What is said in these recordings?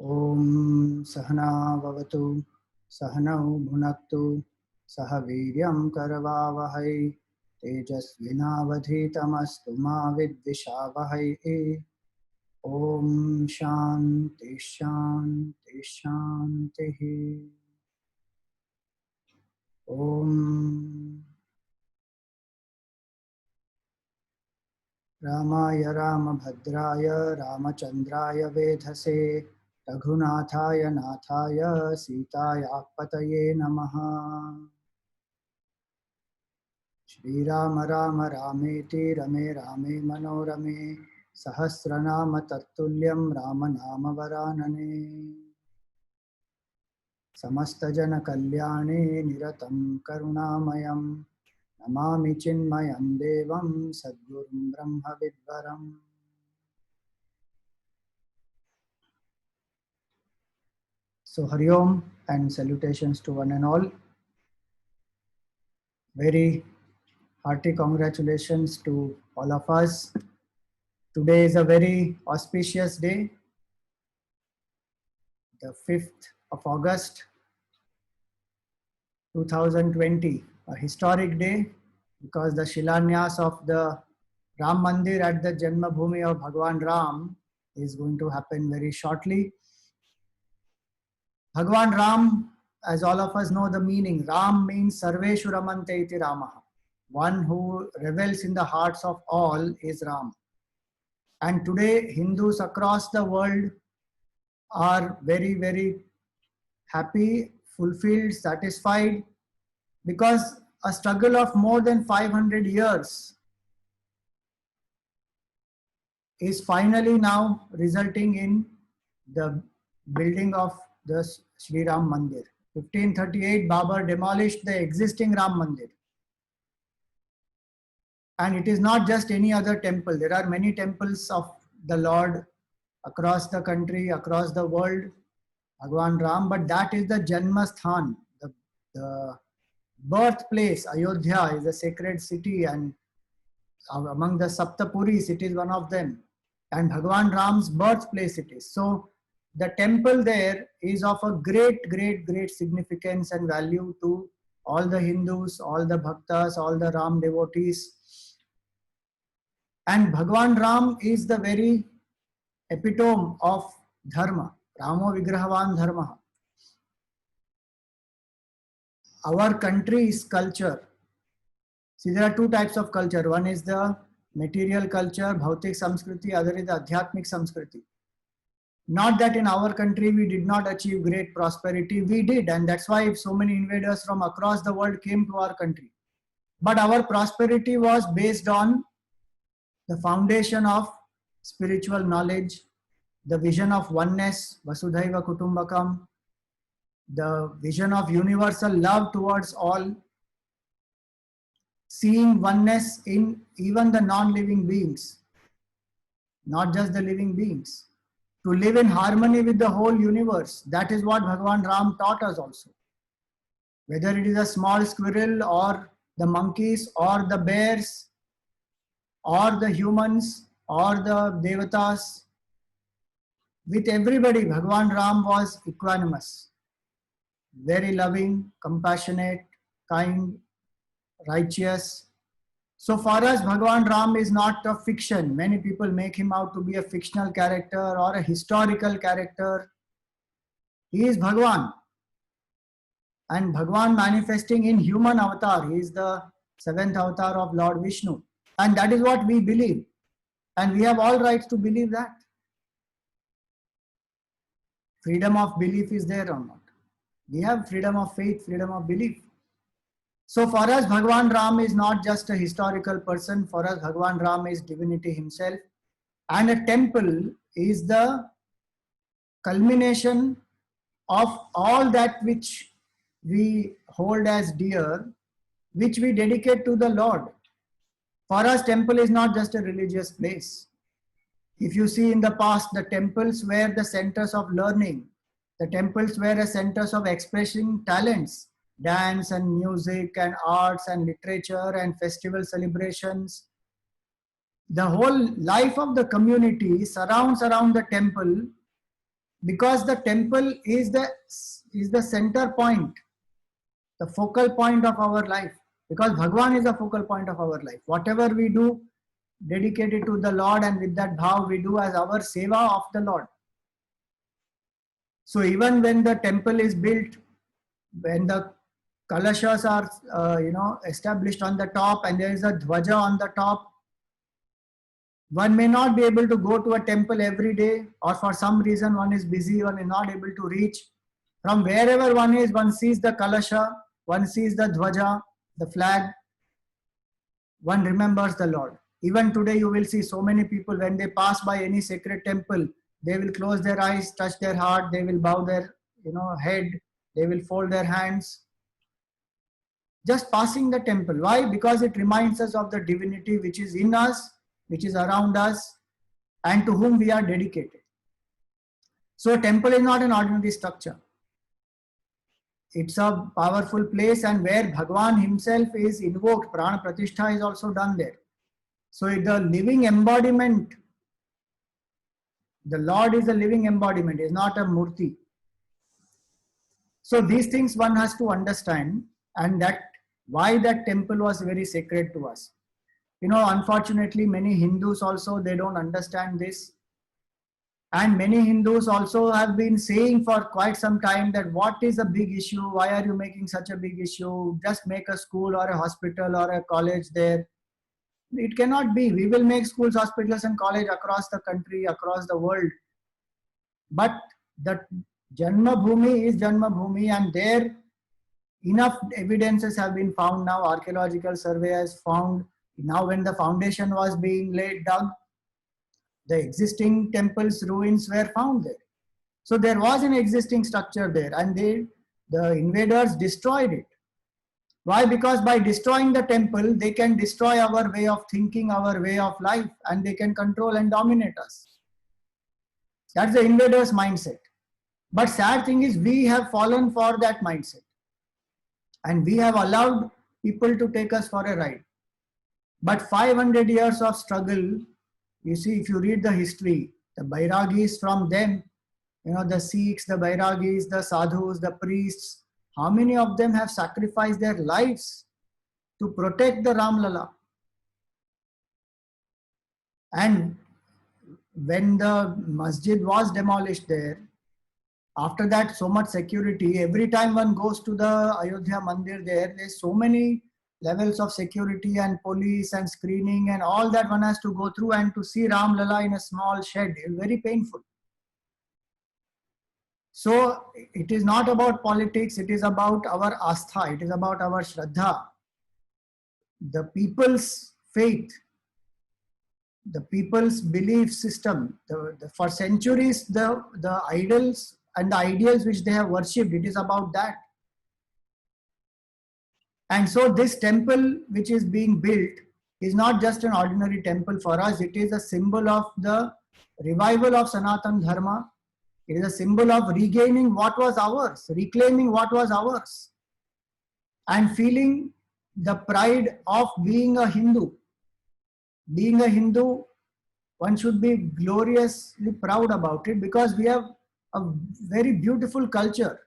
ओम सहना भवतु सहनौ भुनक्तु सह वीर्यं करवावहै तेजस्विनावधीतमस्तु मा विद्विषावहै। ओम शांति शांति शांति। ओम रामाय रामभद्राय रामचंद्राय वेधसे रघुनाथाय नाथाय सीतायापतये नमः। श्रीराम राम रामेति रमे रामे मनोरमे सहस्रनाम तत्तुल्यं राम नाम वरानने। समस्त जन कल्याणे निरतं करुणामयं नमामि चिन्मयं देवं सद्गुरुं ब्रह्म विद्वरम्। So Hari Om and salutations to one and all. Very hearty congratulations to all of us. Today is a very auspicious day, the 5th of August 2020, a historic day because the Shilanyas of the Ram Mandir at the Janmabhoomi of Bhagwan Ram is going to happen very shortly. Bhagwan Ram, as all of us know the meaning, Ram means Sarveshu Ramante iti Ramaha. One who revels in the hearts of all is Ram. And today Hindus across the world are very, very happy, fulfilled, satisfied, because a struggle of more than 500 years is finally now resulting in the building of the Sri Ram Mandir. 1538, Babur demolished the existing Ram Mandir. And it is not just any other temple. There are many temples of the Lord across the country, across the world, Bhagwan Ram, but that is the Janmasthan, the birthplace. Ayodhya is a sacred city, and among the Saptapuris, it is one of them. And Bhagwan Ram's birthplace it is. So the temple there is of a great, great, great significance and value to all the Hindus, all the Bhaktas, all the Ram devotees. And Bhagwan Ram is the very epitome of Dharma. Ramo Vigrahavan Dharma. Our country's culture. See, there are two types of culture. One is the material culture, Bhautik Samskriti, other is the Adhyatmik Samskriti. Not that in our country we did not achieve great prosperity, we did, and that's why so many invaders from across the world came to our country. But our prosperity was based on the foundation of spiritual knowledge, the vision of oneness, Vasudhaiva Kutumbakam, the vision of universal love towards all, seeing oneness in even the non-living beings, not just the living beings. To live in harmony with the whole universe. That is what Bhagwan Ram taught us also. Whether it is a small squirrel or the monkeys or the bears or the humans or the devatas, with everybody Bhagwan Ram was equanimous, very loving, compassionate, kind, righteous. So for us, Bhagwan Ram is not a fiction. Many people make him out to be a fictional character or a historical character. He is Bhagwan. And Bhagwan manifesting in human avatar. He is the 7th avatar of Lord Vishnu. And that is what we believe. And we have all rights to believe that. Freedom of belief is there or not? We have freedom of faith, freedom of belief. So for us, Bhagwan Ram is not just a historical person. For us, Bhagwan Ram is divinity himself. And a temple is the culmination of all that which we hold as dear, which we dedicate to the Lord. For us, temple is not just a religious place. If you see in the past, the temples were the centers of learning. The temples were the centers of expressing talents. Dance and music and arts and literature and festival celebrations. The whole life of the community surrounds around the temple Because the temple is the center point, the focal point of our life. Because Bhagwan is the focal point of our life. Whatever we do, dedicated to the Lord, and with that bhav we do as our seva of the Lord. So even when the temple is built, when the kalashas are established on the top and there is a dhwaja on the top, one may not be able to go to a temple every day, or for some reason one is busy, one is not able to reach. From wherever one is, one sees the kalasha, one sees the dhwaja, the flag, one remembers the Lord. Even today you will see so many people, when they pass by any sacred temple, they will close their eyes, touch their heart, they will bow their head, they will fold their hands. Just passing the temple. Why? Because it reminds us of the divinity which is in us, which is around us, and to whom we are dedicated. So a temple is not an ordinary structure. It's a powerful place, and where Bhagwan himself is invoked, Prana Pratishtha is also done there. So the living embodiment, the Lord is a living embodiment, is not a murti. So these things one has to understand, and that why that temple was very sacred to us. Unfortunately, many Hindus also, they don't understand this. And many Hindus also have been saying for quite some time that what is a big issue? Why are you making such a big issue? Just make a school or a hospital or a college there. It cannot be. We will make schools, hospitals and college across the country, across the world. But the Janma Bhumi is Janma Bhumi, and there enough evidences have been found now. Archaeological survey has found. Now when the foundation was being dug, the existing temple's ruins were found there. So there was an existing structure there, and the invaders destroyed it. Why? Because by destroying the temple, they can destroy our way of thinking, our way of life, and they can control and dominate us. That's the invaders' mindset. But sad thing is, we have fallen for that mindset. And we have allowed people to take us for a ride. But 500 years of struggle, you see, if you read the history, the Bairagis from them, the Sikhs, the Bairagis, the Sadhus, the priests, how many of them have sacrificed their lives to protect the Ram Lala? And when the masjid was demolished there, after that, so much security. Every time one goes to the Ayodhya Mandir there's so many levels of security and police and screening and all that one has to go through, and to see Ram Lala in a small shed is very painful. So it is not about politics, it is about our astha, it is about our shraddha. The people's faith, the people's belief system, for centuries, the idols and the ideals which they have worshipped, it is about that. And so this temple which is being built is not just an ordinary temple for us, it is a symbol of the revival of Sanatana Dharma. It is a symbol of regaining what was ours, reclaiming what was ours, and feeling the pride of being a Hindu. Being a Hindu, one should be gloriously proud about it, because we have a very beautiful culture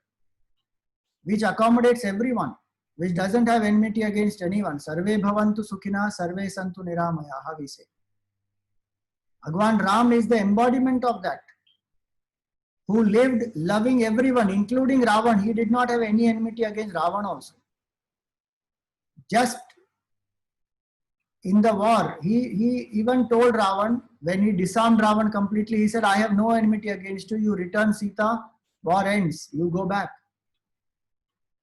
which accommodates everyone, which doesn't have enmity against anyone. Sarve bhavantu sukhina, sarve santu niramayaha, we say. Bhagwan Ram is the embodiment of that, who lived loving everyone, including Ravan. He did not have any enmity against Ravan also. Just in the war, he even told Ravan, when he disarmed Ravan completely, he said, I have no enmity against you, you return Sita, war ends, you go back.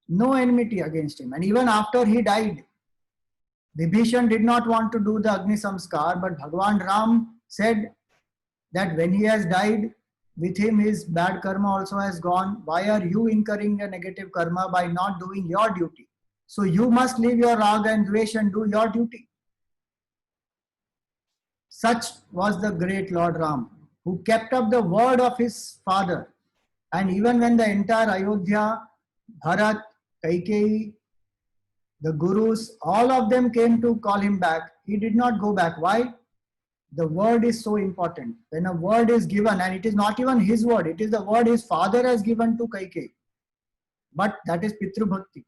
No enmity against him. And even after he died, Vibhishan did not want to do the Agni Samskar, but Bhagwan Ram said that when he has died, with him his bad karma also has gone. Why are you incurring a negative karma by not doing your duty? So you must leave your raga and dvesh and do your duty. Such was the great Lord Ram, who kept up the word of his father. And even when the entire Ayodhya, Bharat, Kaikeyi, the Gurus, all of them came to call him back, he did not go back. Why? The word is so important. When a word is given, and it is not even his word, it is the word his father has given to Kaikeyi. But that is Pitru Bhakti.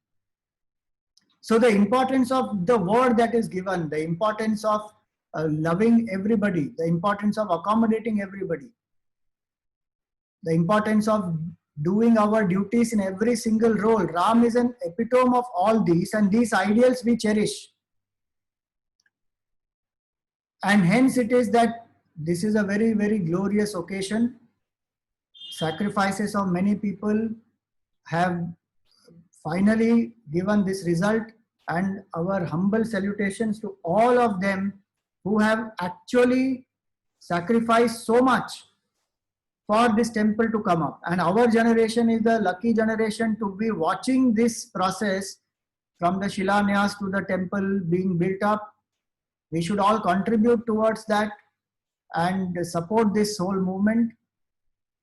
So the importance of the word that is given, the importance of loving everybody, the importance of accommodating everybody, the importance of doing our duties in every single role. Ram is an epitome of all these, and these ideals we cherish. And hence it is that this is a very, very glorious occasion. Sacrifices of many people have finally given this result, and our humble salutations to all of them who have actually sacrificed so much for this temple to come up. And our generation is the lucky generation to be watching this process from the Shilanyas to the temple being built up. We should all contribute towards that and support this whole movement.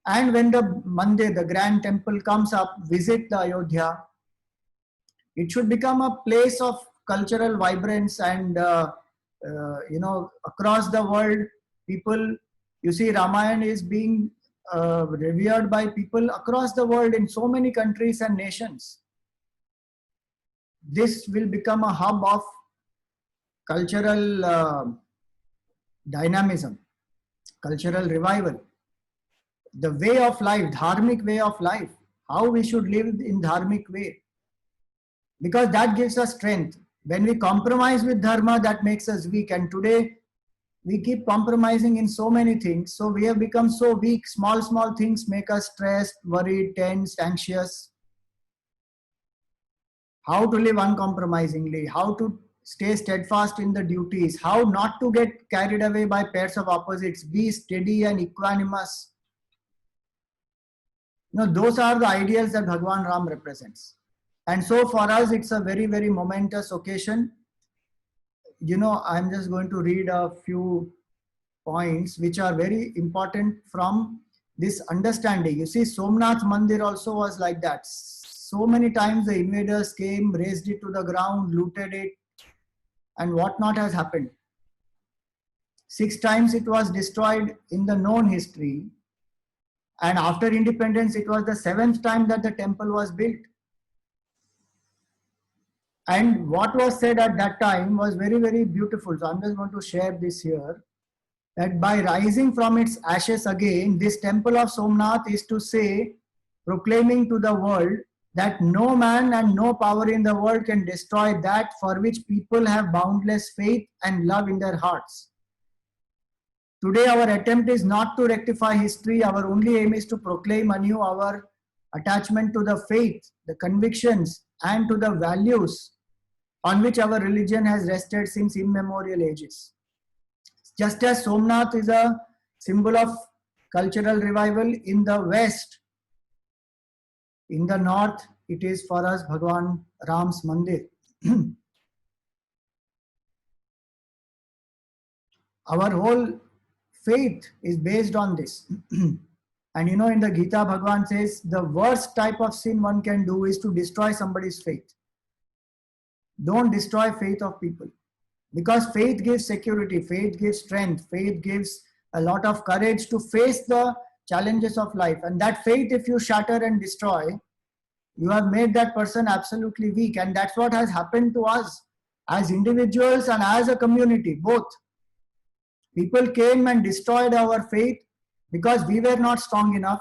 And when the Mandir, the grand temple comes up, visit the Ayodhya. It should become a place of cultural vibrance, and across the world, people, you see, Ramayana is being revered by people across the world in so many countries and nations. This will become a hub of cultural dynamism, cultural revival. The way of life, dharmic way of life, how we should live in dharmic way. Because that gives us strength. When we compromise with dharma, that makes us weak. And today, we keep compromising in so many things. So we have become so weak. Small, small things make us stressed, worried, tense, anxious. How to live uncompromisingly, how to stay steadfast in the duties, how not to get carried away by pairs of opposites, be steady and equanimous. Those are the ideals that Bhagwan Ram represents. And so for us, it's a very, very momentous occasion. I'm just going to read a few points which are very important from this understanding. You see, Somnath Mandir also was like that. So many times the invaders came, razed it to the ground, looted it, and whatnot has happened. 6 times it was destroyed in the known history. And after independence, it was the 7th time that the temple was built. And what was said at that time was very, very beautiful. So I'm just going to share this here. That by rising from its ashes again, this temple of Somnath is to say, proclaiming to the world that no man and no power in the world can destroy that for which people have boundless faith and love in their hearts. Today, our attempt is not to rectify history. Our only aim is to proclaim anew our attachment to the faith, the convictions, and to the values on which our religion has rested since immemorial ages. Just as Somnath is a symbol of cultural revival in the West, in the North, it is for us Bhagwan Ram's Mandir. Our whole faith is based on this. And in the Gita, Bhagwan says the worst type of sin one can do is to destroy somebody's faith. Don't destroy faith of people. Because faith gives security, faith gives strength, faith gives a lot of courage to face the challenges of life. And that faith, if you shatter and destroy, you have made that person absolutely weak. And that's what has happened to us as individuals and as a community, both. People came and destroyed our faith because we were not strong enough.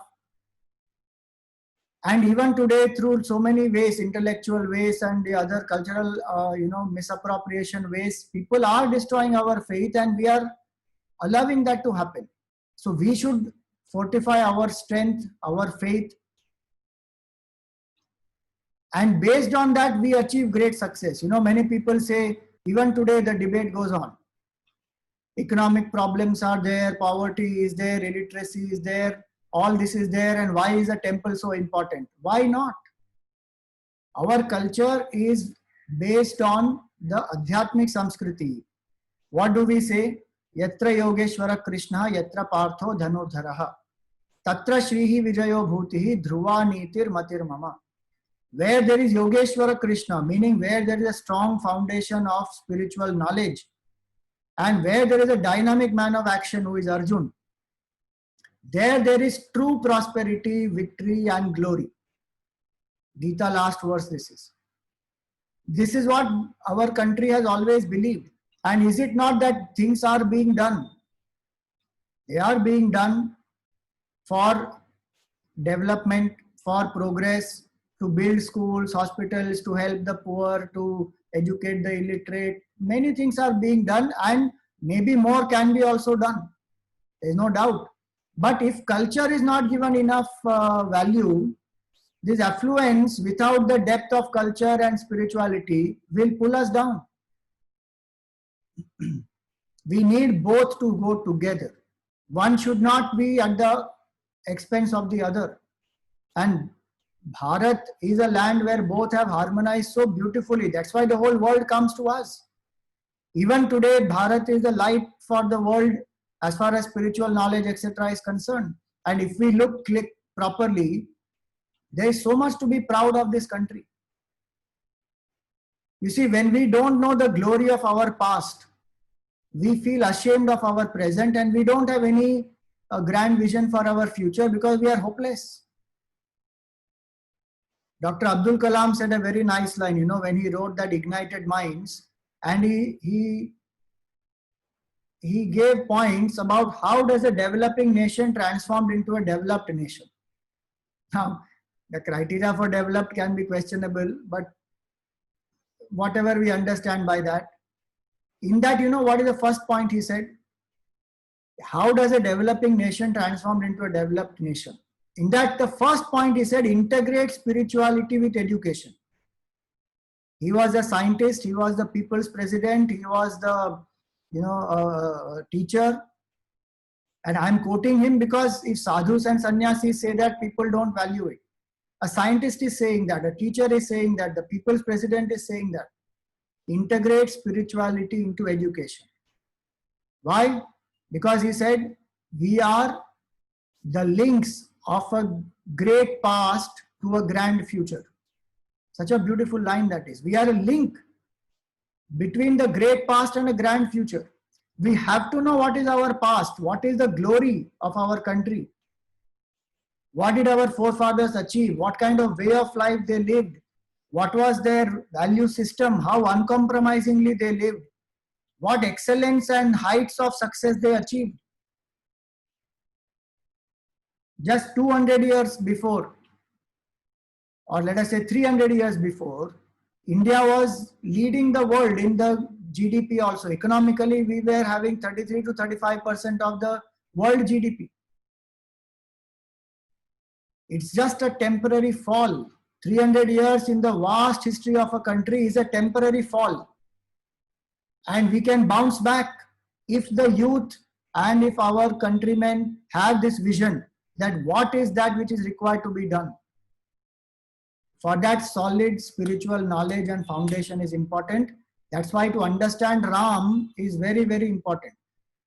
And even today, through so many ways, intellectual ways and the other cultural, misappropriation ways, people are destroying our faith, and we are allowing that to happen. So we should fortify our strength, our faith. And based on that, we achieve great success. Many people say, even today, the debate goes on. Economic problems are there, poverty is there, illiteracy is there. All this is there, and why is a temple so important? Why not? Our culture is based on the Adhyatmic Samskriti. What do we say? Yatra Yogeshwara Krishna, Yatra Partho Dhanurdharaha. Tatra Shrihi Vijayo Bhutihi, Dhruva Nitir Matir Mama. Where there is Yogeshwara Krishna, meaning where there is a strong foundation of spiritual knowledge, And where there is a dynamic man of action who is Arjun, there is true prosperity, victory and glory. Gita last verse this is. This is what our country has always believed. And is it not that things are being done? They are being done for development, for progress, to build schools, hospitals, to help the poor, to educate the illiterate. Many things are being done and maybe more can be also done. There is no doubt. But if culture is not given enough value, this affluence without the depth of culture and spirituality will pull us down. We need both to go together. One should not be at the expense of the other. And Bharat is a land where both have harmonized so beautifully. That's why the whole world comes to us. Even today, Bharat is a light for the world as far as spiritual knowledge, etc. is concerned. And if we look properly, there is so much to be proud of this country. You see, when we don't know the glory of our past, we feel ashamed of our present and we don't have any grand vision for our future because we are hopeless. Dr. Abdul Kalam said a very nice line, you know, when he wrote that Ignited Minds, and he gave points about how does a developing nation transformed into a developed nation. Now, the criteria for developed can be questionable, but whatever we understand by that, in that, you know, what is the first point he said? How does a developing nation transformed into a developed nation? In that, the first point he said, integrate spirituality with education. He was a scientist, he was the people's president, he was the, teacher. And I'm quoting him because if sadhus and sannyasis say that, people don't value it. A scientist is saying that, a teacher is saying that, the people's president is saying that. Integrate spirituality into education. Why? Because he said, we are the links of a great past to a grand future. Such a beautiful line that is. We are a link between the great past and a grand future. We have to know what is our past, what is the glory of our country. What did our forefathers achieve? What kind of way of life they lived? What was their value system? How uncompromisingly they lived? What excellence and heights of success they achieved? Just 200 years before, or let us say 300 years before, India was leading the world in the GDP also. Economically, we were having 33 to 35% of the world GDP. It's just a temporary fall. 300 years in the vast history of a country is a temporary fall. And we can bounce back if the youth and if our countrymen have this vision that what is that which is required to be done. For that, solid spiritual knowledge and foundation is important. That's why to understand Ram is very, very important.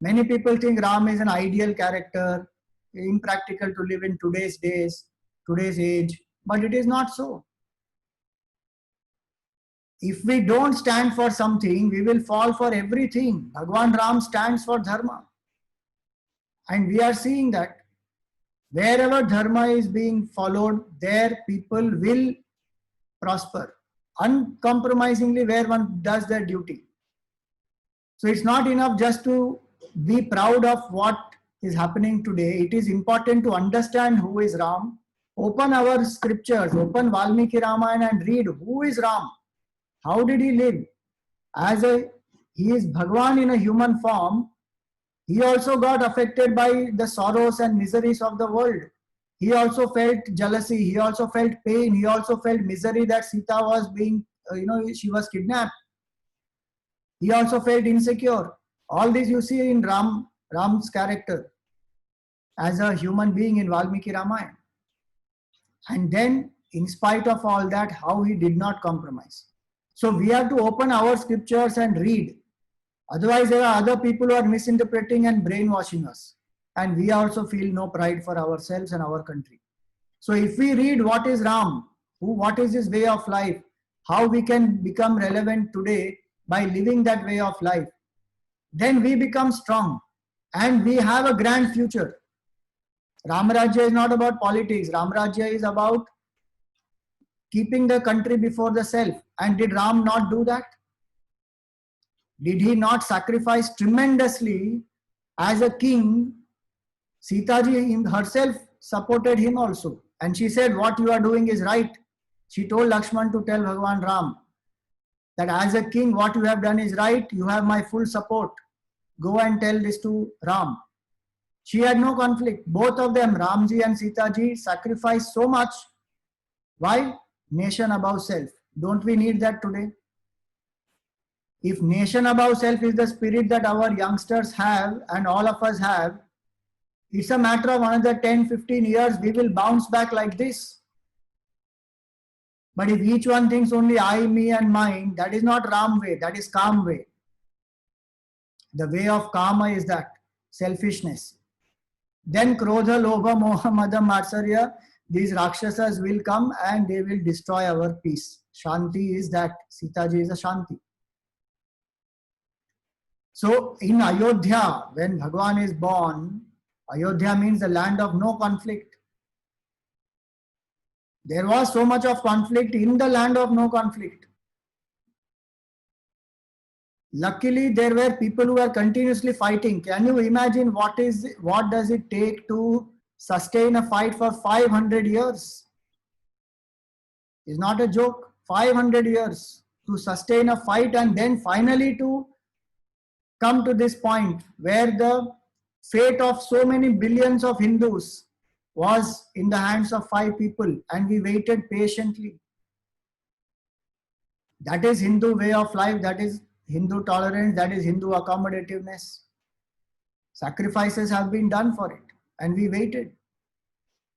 Many people think Ram is an ideal character, impractical to live in today's days, today's age, but it is not so. If we don't stand for something, we will fall for everything. Bhagwan Ram stands for Dharma. And we are seeing that wherever Dharma is being followed, there people will prosper uncompromisingly where one does their duty. So it's not enough just to be proud of what is happening today. It is important to understand who is Ram. Open our scriptures, open Valmiki Ramayana and read who is Ram. How did he live? He is Bhagwan in a human form. He also got affected by the sorrows and miseries of the world. He also felt jealousy. He also felt pain. He also felt misery that Sita was being, she was kidnapped. He also felt insecure. All this you see in Ram's character as a human being in Valmiki Ramayana. And then, in spite of all that, how he did not compromise. So we have to open our scriptures and read. Otherwise, there are other people who are misinterpreting and brainwashing us. And we also feel no pride for ourselves and our country. So if we read what is Ram, what is his way of life, how we can become relevant today by living that way of life, then we become strong and we have a grand future. Ramarajya is not about politics. Ramarajya is about keeping the country before the self. And did Ram not do that? Did he not sacrifice tremendously as a king? Sita ji herself supported him also. And she said, what you are doing is right. She told Lakshman to tell Bhagwan Ram that as a king, what you have done is right. You have my full support. Go and tell this to Ram. She had no conflict. Both of them, Ramji and Sita ji, sacrificed so much. Why? Nation above self. Don't we need that today? If nation above self is the spirit that our youngsters have and all of us have, it's a matter of another 10, 15 years, we will bounce back like this. But if each one thinks only I, me and mine, that is not Ram way, that is Kam way. The way of Kama is that, selfishness. Then Krodha, Lobha, Moha, Mada, Matsarya, these Rakshasas will come and they will destroy our peace. Shanti is that, Sita ji is a Shanti. So in Ayodhya, when Bhagwan is born, Ayodhya means the land of no conflict. There was so much of conflict in the land of no conflict. Luckily, there were people who were continuously fighting. Can you imagine what does it take to sustain a fight for 500 years? It's not a joke. 500 years to sustain a fight and then finally to come to this point where the fate of so many billions of Hindus was in the hands of 5 people and we waited patiently. That is Hindu way of life, that is Hindu tolerance, that is Hindu accommodativeness. Sacrifices have been done for it and we waited.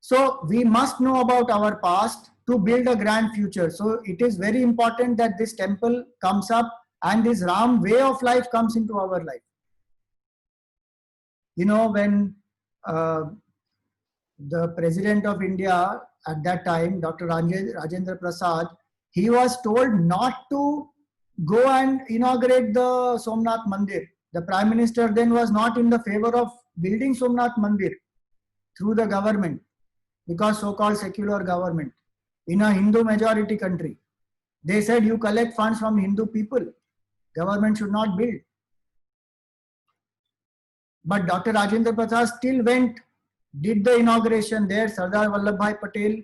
So we must know about our past to build a grand future. So it is very important that this temple comes up and this Ram way of life comes into our life. You know, when the President of India at that time, Dr. Rajendra Prasad, he was told not to go and inaugurate the Somnath Mandir. The Prime Minister then was not in the favor of building Somnath Mandir through the government, because so-called secular government in a Hindu majority country. They said you collect funds from Hindu people. Government should not build. But Dr. Rajendra Prasad still went, did the inauguration there. Sardar Vallabhbhai Patel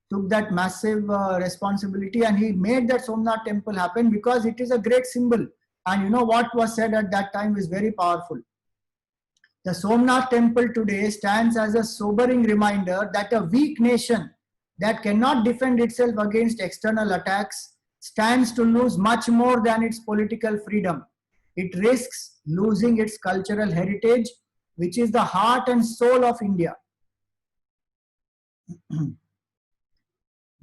took that massive responsibility and he made that Somnath temple happen because it is a great symbol. And you know what was said at that time is very powerful. The Somnath temple today stands as a sobering reminder that a weak nation that cannot defend itself against external attacks stands to lose much more than its political freedom. It risks losing its cultural heritage, which is the heart and soul of India.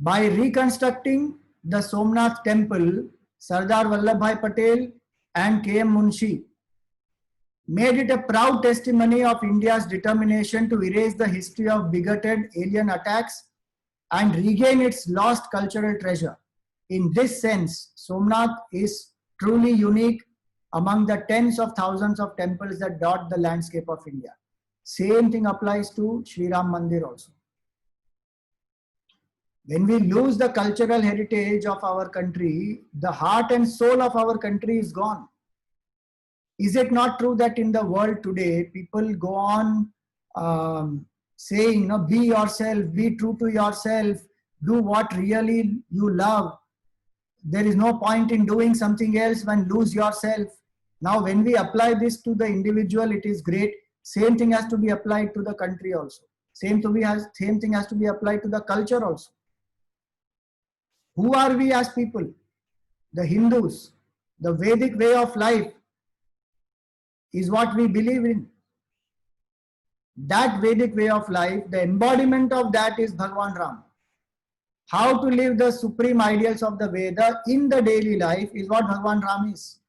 By reconstructing the Somnath temple, Sardar Vallabhbhai Patel and K.M. Munshi made it a proud testimony of India's determination to erase the history of bigoted alien attacks and regain its lost cultural treasure. In this sense, Somnath is truly unique among the tens of thousands of temples that dot the landscape of India. Same thing applies to Sri Ram Mandir also. When we lose the cultural heritage of our country, the heart and soul of our country is gone. Is it not true that in the world today, people go on saying, be yourself, be true to yourself, do what really you love. There is no point in doing something else when lose yourself. Now, when we apply this to the individual, it is great. Same thing has to be applied to the country also. Same thing has to be applied to the culture also. Who are we as people? The Hindus. The Vedic way of life is what we believe in. That Vedic way of life, the embodiment of that is Bhagwan Ram. How to live the supreme ideals of the Veda in the daily life is what Bhagwan Ram is.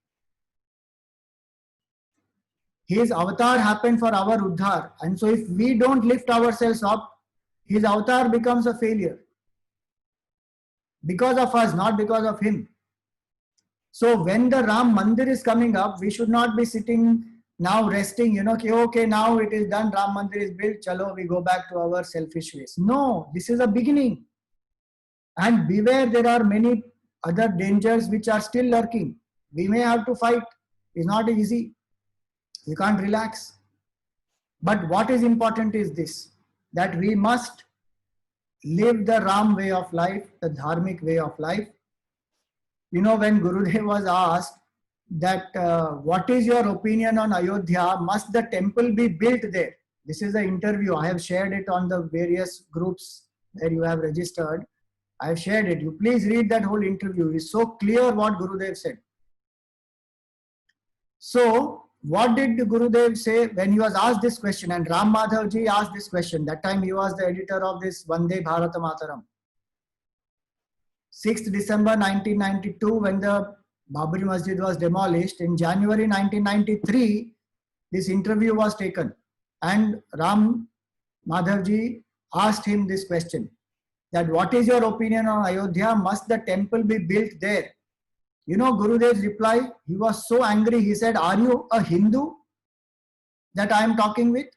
His avatar happened for our Uddhar. And so if we don't lift ourselves up, his avatar becomes a failure. Because of us, not because of him. So when the Ram Mandir is coming up, we should not be sitting now resting, okay, now it is done, Ram Mandir is built, chalo, we go back to our selfish ways. No, this is a beginning. And beware, there are many other dangers which are still lurking. We may have to fight. It's not easy. You can't relax. But what is important is this, that we must live the Ram way of life, the dharmic way of life. When Gurudev was asked that what is your opinion on Ayodhya, must the temple be built there? This is the interview. I have shared it on the various groups where you have registered. I have shared it. You please read that whole interview. It's so clear what Gurudev said. So, what did Gurudev say when he was asked this question? And Ram Madhav ji asked this question. That time he was the editor of this Vande Bharata Mataram. 6th December 1992, when the Babri Masjid was demolished, in January 1993, this interview was taken. And Ram Madhav ji asked him this question, that what is your opinion on Ayodhya? Must the temple be built there? Gurudev's reply, he was so angry. He said, are you a Hindu that I am talking with?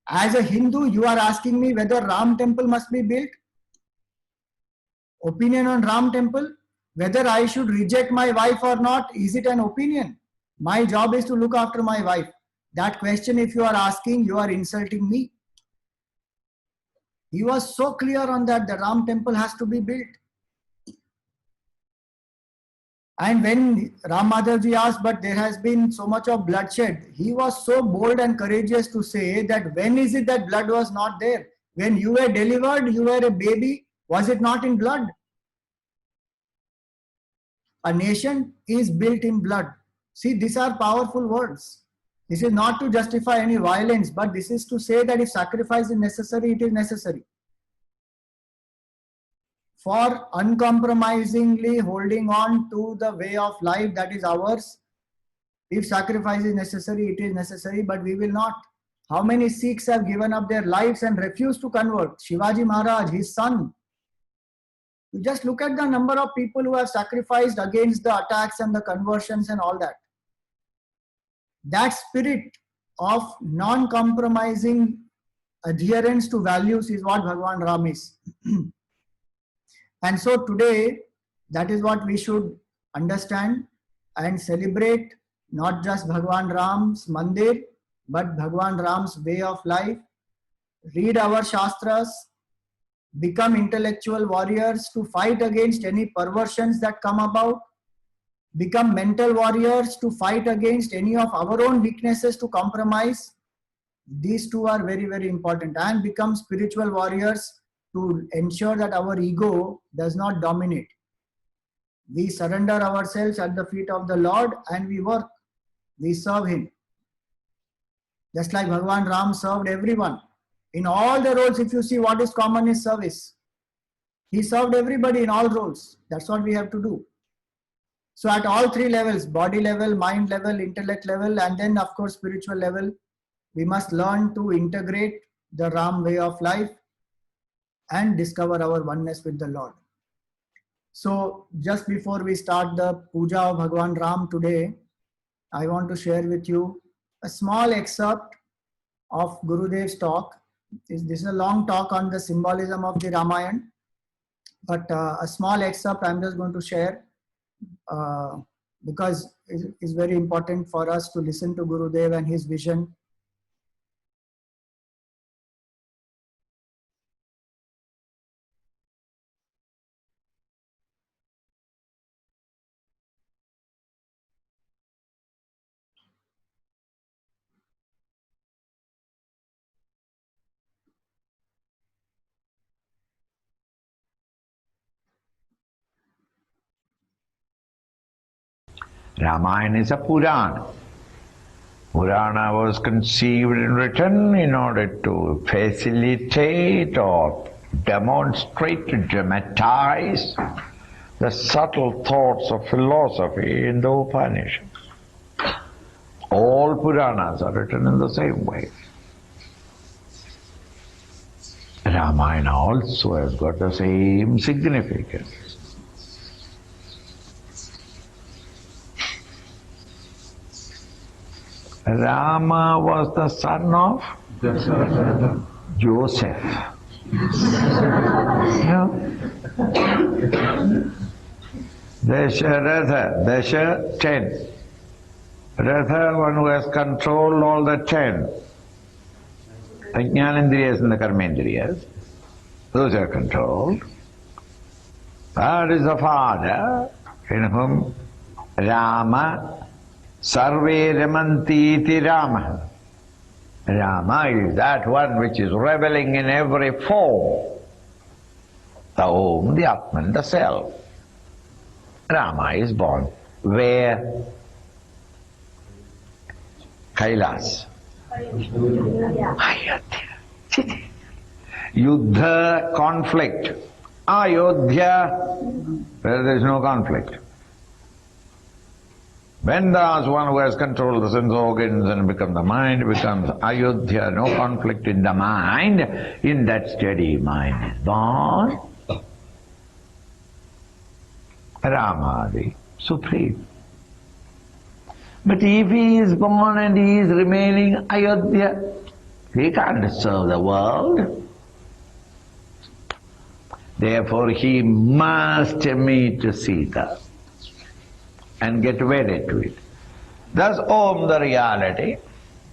As a Hindu, you are asking me whether Ram temple must be built? Opinion on Ram temple? Whether I should reject my wife or not, is it an opinion? My job is to look after my wife. That question, if you are asking, you are insulting me. He was so clear on that, the Ram temple has to be built. And when Ram Madhav ji asked, but there has been so much of bloodshed, he was so bold and courageous to say that when is it that blood was not there? When you were delivered, you were a baby, was it not in blood? A nation is built in blood. See, these are powerful words. This is not to justify any violence, but this is to say that if sacrifice is necessary, it is necessary. For uncompromisingly holding on to the way of life that is ours, if sacrifice is necessary, it is necessary, but we will not. How many Sikhs have given up their lives and refused to convert? Shivaji Maharaj, his son. You just look at the number of people who have sacrificed against the attacks and the conversions and all that. That spirit of non-compromising adherence to values is what Bhagwan Ram is. And so today, that is what we should understand and celebrate, not just Bhagwan Ram's Mandir, but Bhagwan Ram's way of life. Read our Shastras, become intellectual warriors to fight against any perversions that come about, become mental warriors to fight against any of our own weaknesses to compromise. These two are very, very important, and become spiritual warriors to ensure that our ego does not dominate. We surrender ourselves at the feet of the Lord and we work, we serve Him. Just like Bhagwan Ram served everyone. In all the roles, if you see what is common is service. He served everybody in all roles. That's what we have to do. So at all three levels, body level, mind level, intellect level, and then of course spiritual level, we must learn to integrate the Ram way of life and discover our oneness with the Lord. So just before we start the puja of Bhagwan Ram today, I want to share with you a small excerpt of Gurudev's talk. This is a long talk on the symbolism of the Ramayana, but a small excerpt I'm just going to share because it's very important for us to listen to Gurudev and his vision. Ramayana is a Purana. Purana was conceived and written in order to facilitate or demonstrate, to dramatize the subtle thoughts of philosophy in the Upanishads. All Puranas are written in the same way. Ramayana also has got the same significance. Rama was the son of Joseph. Yeah. Dasha 10. Ratha, one who has controlled all the 10. Ajnanendriyas and the Karmendriyas. Those are controlled. That is the father in whom Rama, Sarve Ramanti iti Rama. Rama is that one which is reveling in every form. The Om, the Atman, the Self. Rama is born. Where? Kailas. Ayodhya. Yuddha, conflict. Ayodhya, where there is no conflict. When there is one who has controlled the sense organs and become the mind, becomes Ayodhya, no conflict in the mind. In that steady mind is born Rama, the Supreme. But if he is born and he is remaining Ayodhya, he can't serve the world. Therefore he must meet Sita and get wedded to it. Thus Om, the reality,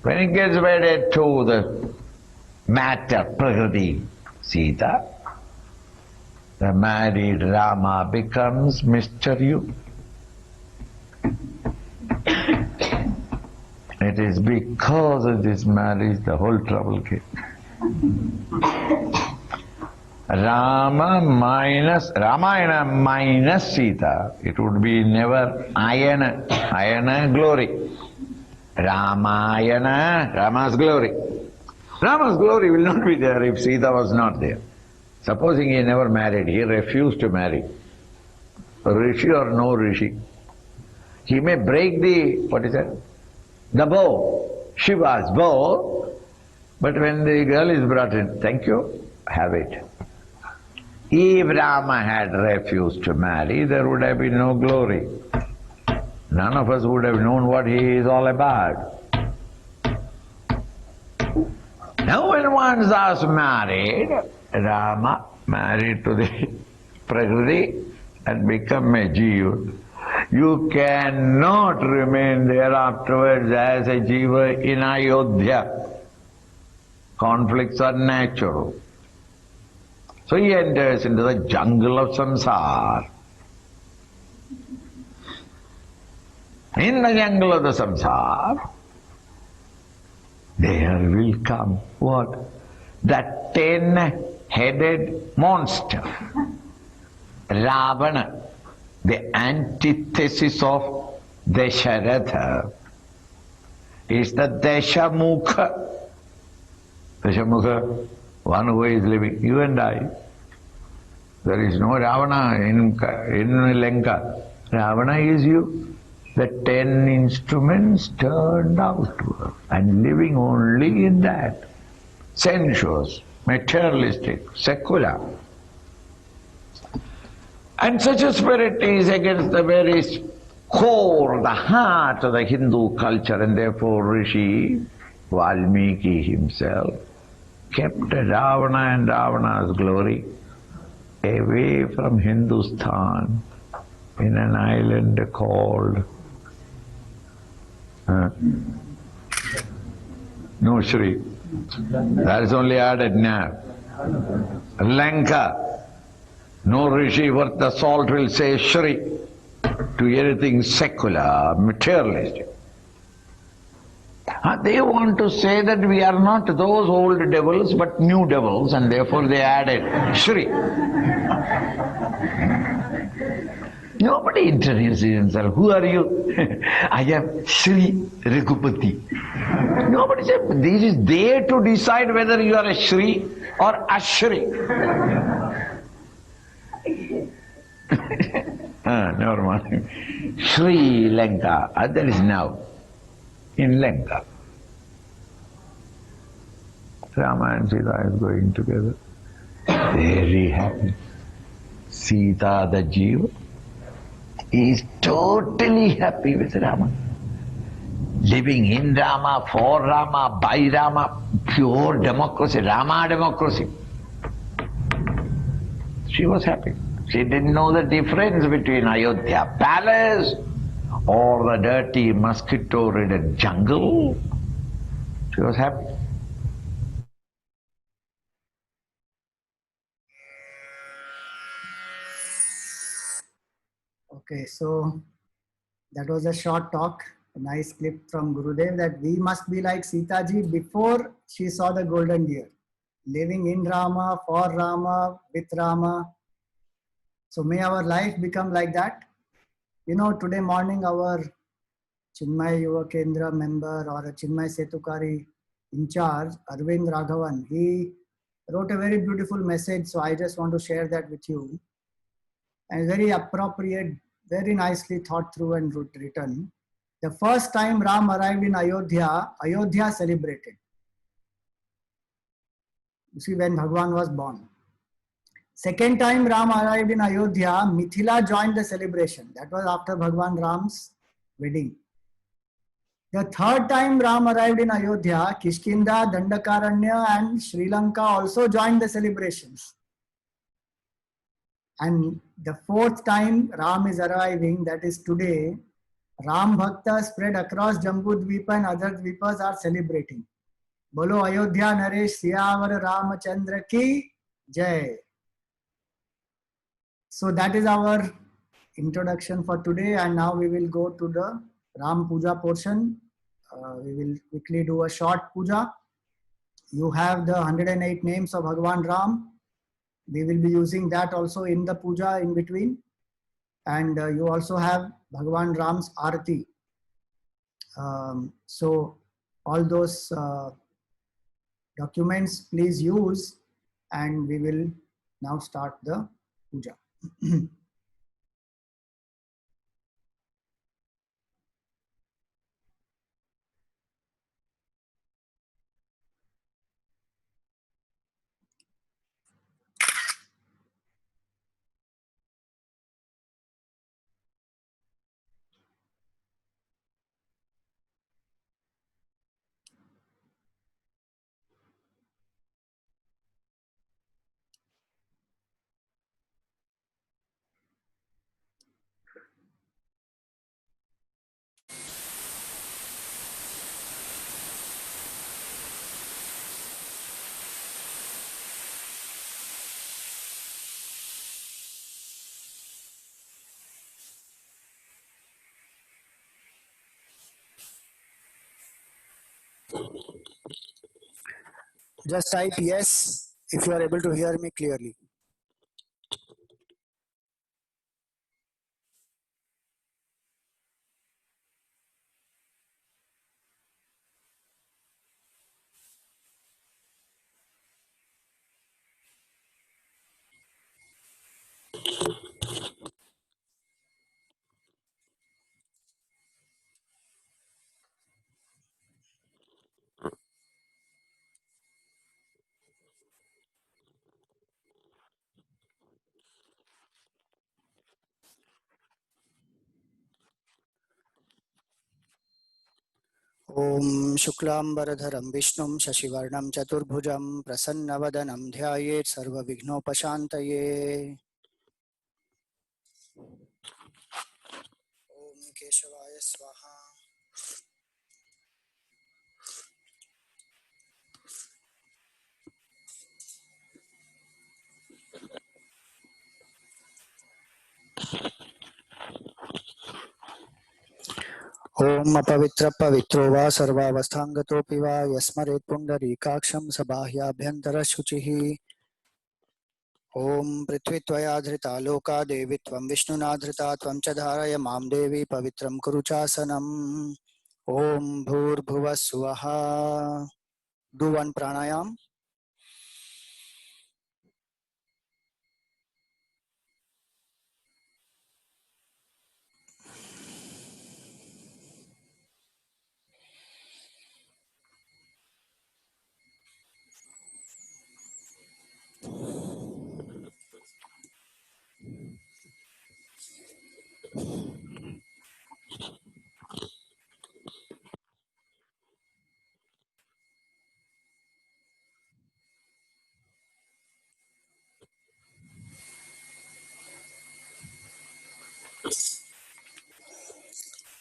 when it gets wedded to the matter, Prakriti, Sita, the married Rama becomes Mr. You. It is because of this marriage the whole trouble came. Ramayana minus Sita, it would be never Ayana glory. Ramayana, Rama's glory. Rama's glory will not be there if Sita was not there. Supposing he never married, he refused to marry, Rishi or no Rishi, he may break the bow, Shiva's bow, but when the girl is brought in, thank you, have it. If Rama had refused to marry, there would have been no glory. None of us would have known what he is all about. Now when one is married, Rama married to the Prakriti and become a Jiva. You cannot remain there afterwards as a Jiva in Ayodhya. Conflicts are natural. So he enters into the jungle of samsara. In the jungle of the samsara, there will come what? That 10-headed monster, Ravana, the antithesis of Dasharatha, is the Dashamukha. Dashamukha, one who is living, you and I. There is no Ravana in Lanka. Ravana is you. The 10 instruments turned outward and living only in that. Sensuous, materialistic, secular. And such a spirit is against the very core, the heart of the Hindu culture, and therefore Rishi Valmiki himself kept Ravana and Ravana's glory away from Hindustan in an island called no Shri. That is only added now. Lanka. No Rishi worth the salt will say Shri to anything secular, materialistic. They want to say that we are not those old devils but new devils, and therefore they added Shri. Nobody introduces himself. Who are you? I am Shri Raghupati. Nobody says, this is there to decide whether you are a Shri or Ashri. Never mind. Sri Lanka, that is now in Lanka. Rama and Sita is going together. Very happy. Sita, the Jiva, is totally happy with Rama. living in Rama, for Rama, by Rama, pure democracy, Rama democracy. She was happy. She didn't know the difference between Ayodhya palace or the dirty mosquito-ridden jungle. She was happy. Okay, so that was a short talk, a nice clip from Gurudev that we must be like Sita ji before she saw the golden deer, living in Rama, for Rama, with Rama. So may our life become like that. You know, today morning our Chinmay Yuva Kendra member or a Chinmay Setukari in charge, Arvind Raghavan, he wrote a very beautiful message. So I just want to share that with you. And very appropriate, very nicely thought through and written. The first time Ram arrived in Ayodhya, Ayodhya celebrated. You see, when Bhagwan was born. Second time Ram arrived in Ayodhya, Mithila joined the celebration. That was after Bhagwan Ram's wedding. The third time Ram arrived in Ayodhya, Kishkinda, Dandakaranya and Sri Lanka also joined the celebrations. And the fourth time Ram is arriving, that is today, Ram Bhakta spread across Jambu Dvipa and other Dvipas are celebrating. Bolo Ayodhya Naresh Siyavar Ramachandra ki Jai. So that is our introduction for today, and now we will go to the Ram Puja portion. We will quickly do a short puja. You have the 108 names of Bhagwan Ram. We will be using that also in the puja in between. And you also have Bhagwan Ram's Arati. So all those documents please use, and we will now start the puja. Just type yes if you are able to hear me clearly. Om Shuklambaradharam Vishnum Shashivarnam Chaturbhujam Prasannavadanan Dhyayet Sarva Vighnopashantaye. Om Keshavaya Swaha. Om Apavitra Pavitro Va Sarvavasthangato Piva Yasmaret Pundarikaksham Sabhahyabhyantara Shuchihi. Om Prithvi Tvaya Dhrita Loka Devi Tvam Vishnunadhrita Tvam Cha Dharaya Mam Devi Pavitram Kuruchasanam. Om Bhur Bhuva Swaha. Do one pranayam.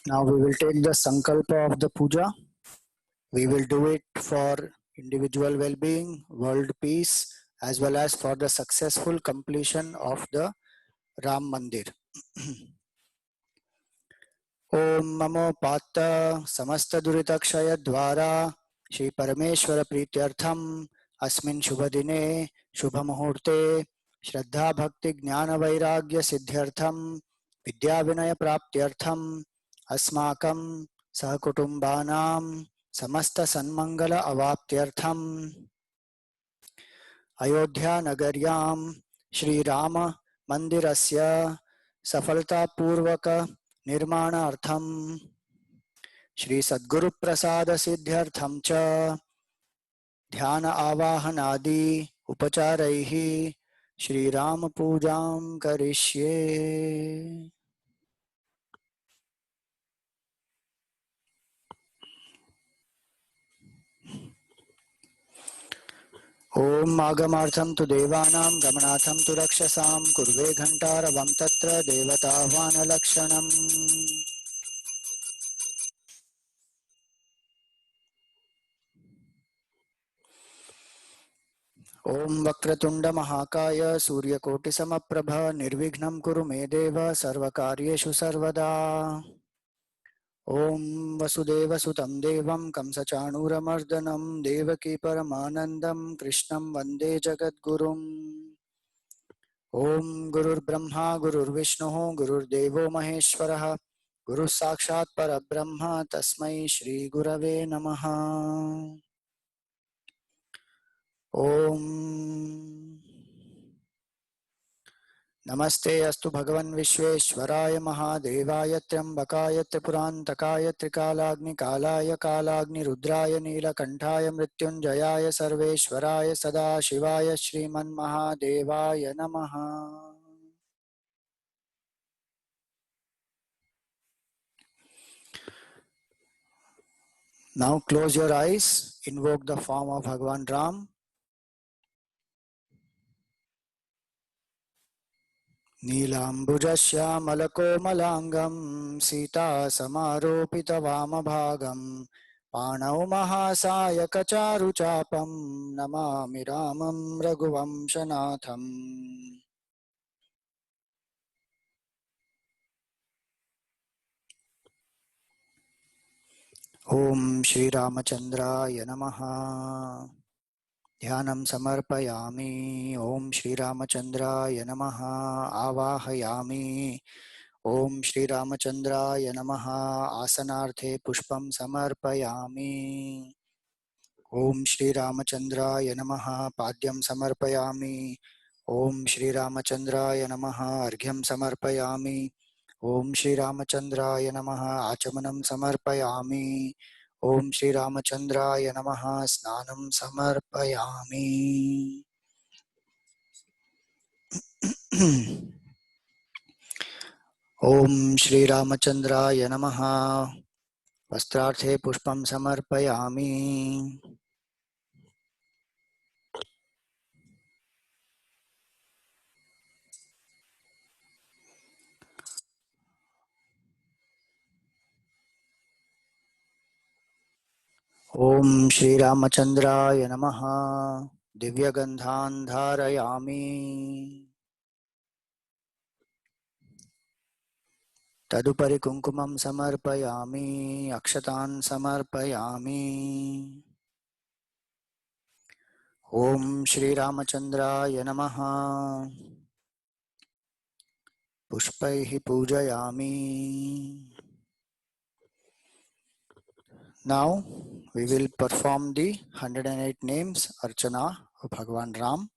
Now we will take the sankalpa of the puja. We will do it for individual well-being, world peace, as well as for the successful completion of the Ram Mandir. ओम नमो पात समस्त दुरितक्षय द्वारा श्री परमेश्वर प्रीत्यर्थम अस्मिन् शुभ दिने शुभ मुहूर्ते श्रद्धा भक्ति ज्ञान वैराग्य सिद्ध्यर्थम विद्या विनय प्राप्त्यर्थम अस्माकं सहकुटुंबानां समस्त सन्मंगल अवाप्त्यर्थम अयोध्या नगर्यां श्री राम मंदिरस्य सफलतापूर्वक निर्माणार्थम श्री सद्गुरु प्रसाद सिद्ध्यर्थम च ध्यान आवाहनादि उपचारैः श्री राम पूजां करिष्ये। ओम आगमार्थं तु देवानां गमनार्थं तु रक्षसां कुर्वे घंटारवं तत्र देवताह्वानलक्षणम्। ओम वक्रतुंड महाकाय सूर्यकोटि समप्रभ निर्विघ्नं कुरु मे देव सर्वकार्येषु सर्वदा। ओम वसुदेवसुतं देवं कंसचाणूरमर्दनं देवकी परमानन्दं कृष्णं वन्दे जगद्गुरुम्। ओम गुरुर्ब्रह्मा गुरुर्विष्णुः गुरुर्देवो महेश्वरः गुरुः साक्षात् परब्रह्म तस्मै श्री गुरवे नमः। ओम नमस्ते अस्तु भगवन् विश्वेश्वराय महादेवाय त्र्यंबकाय त्रिपुरान्तकाय त्रिकालाग्निकालाय कालाग्निरुद्राय नीलकंठाय मृत्युंजयाय सर्वेश्वराय सदाशिवाय श्रीमन्महादेवाय नमः। Now close your eyes, invoke the form of Bhagwan Ram. नीलाम्बुजश्यामलकोमलाङ्गं सीतासमारोपितवामभागं पाणौ महासायकचारुचापं Namami रामं रघुवंशनाथम्। ओम श्री रामचंद्राय नमः। ध्यानं समर्पयामि। ओम श्री रामचंद्राय नमः। आवाहयामि। ओम श्री रामचंद्राय नमः। आसनार्थे पुष्पं समर्पयामि। ओम श्री रामचंद्राय नमः। पाद्यं समर्पयामि। ओम श्री रामचंद्राय नमः। अर्घ्यं समर्पयामि। ओम श्री रामचंद्राय नमः। आचमनं समर्पयामि। ओम श्री रामचंद्राय नमः। स्नानं समर्पयामि। ओम श्री रामचंद्राय नमः। वस्त्रार्थे पुष्पं समर्पयामि। ओम श्री रामचंद्राय नमः। दिव्यगंधान् धारयामि। तदुपरि कुंकुमं समर्पयामि। अक्षतान् समर्पयामि। ओम श्री रामचंद्राय नमः। पुष्पैः पूजयामि। Now we will perform the 108 names Archana of Bhagwan Ram.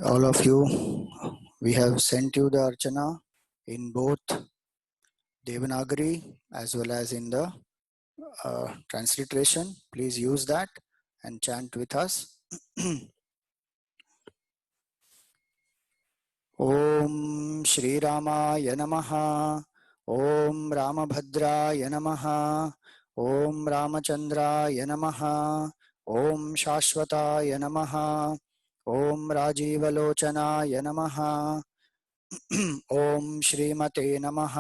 All of you, we have sent you the Archana in both Devanagari as well as in the transliteration. Please use that and chant with us. Om Shri Ramaya Namaha. ॐ रामभद्राय नमः। ॐ रामचन्द्राय नमः। ॐ शाश्वताय नमः। ॐ राजीवलोचनाय नमः। ॐ श्रीमते नमः।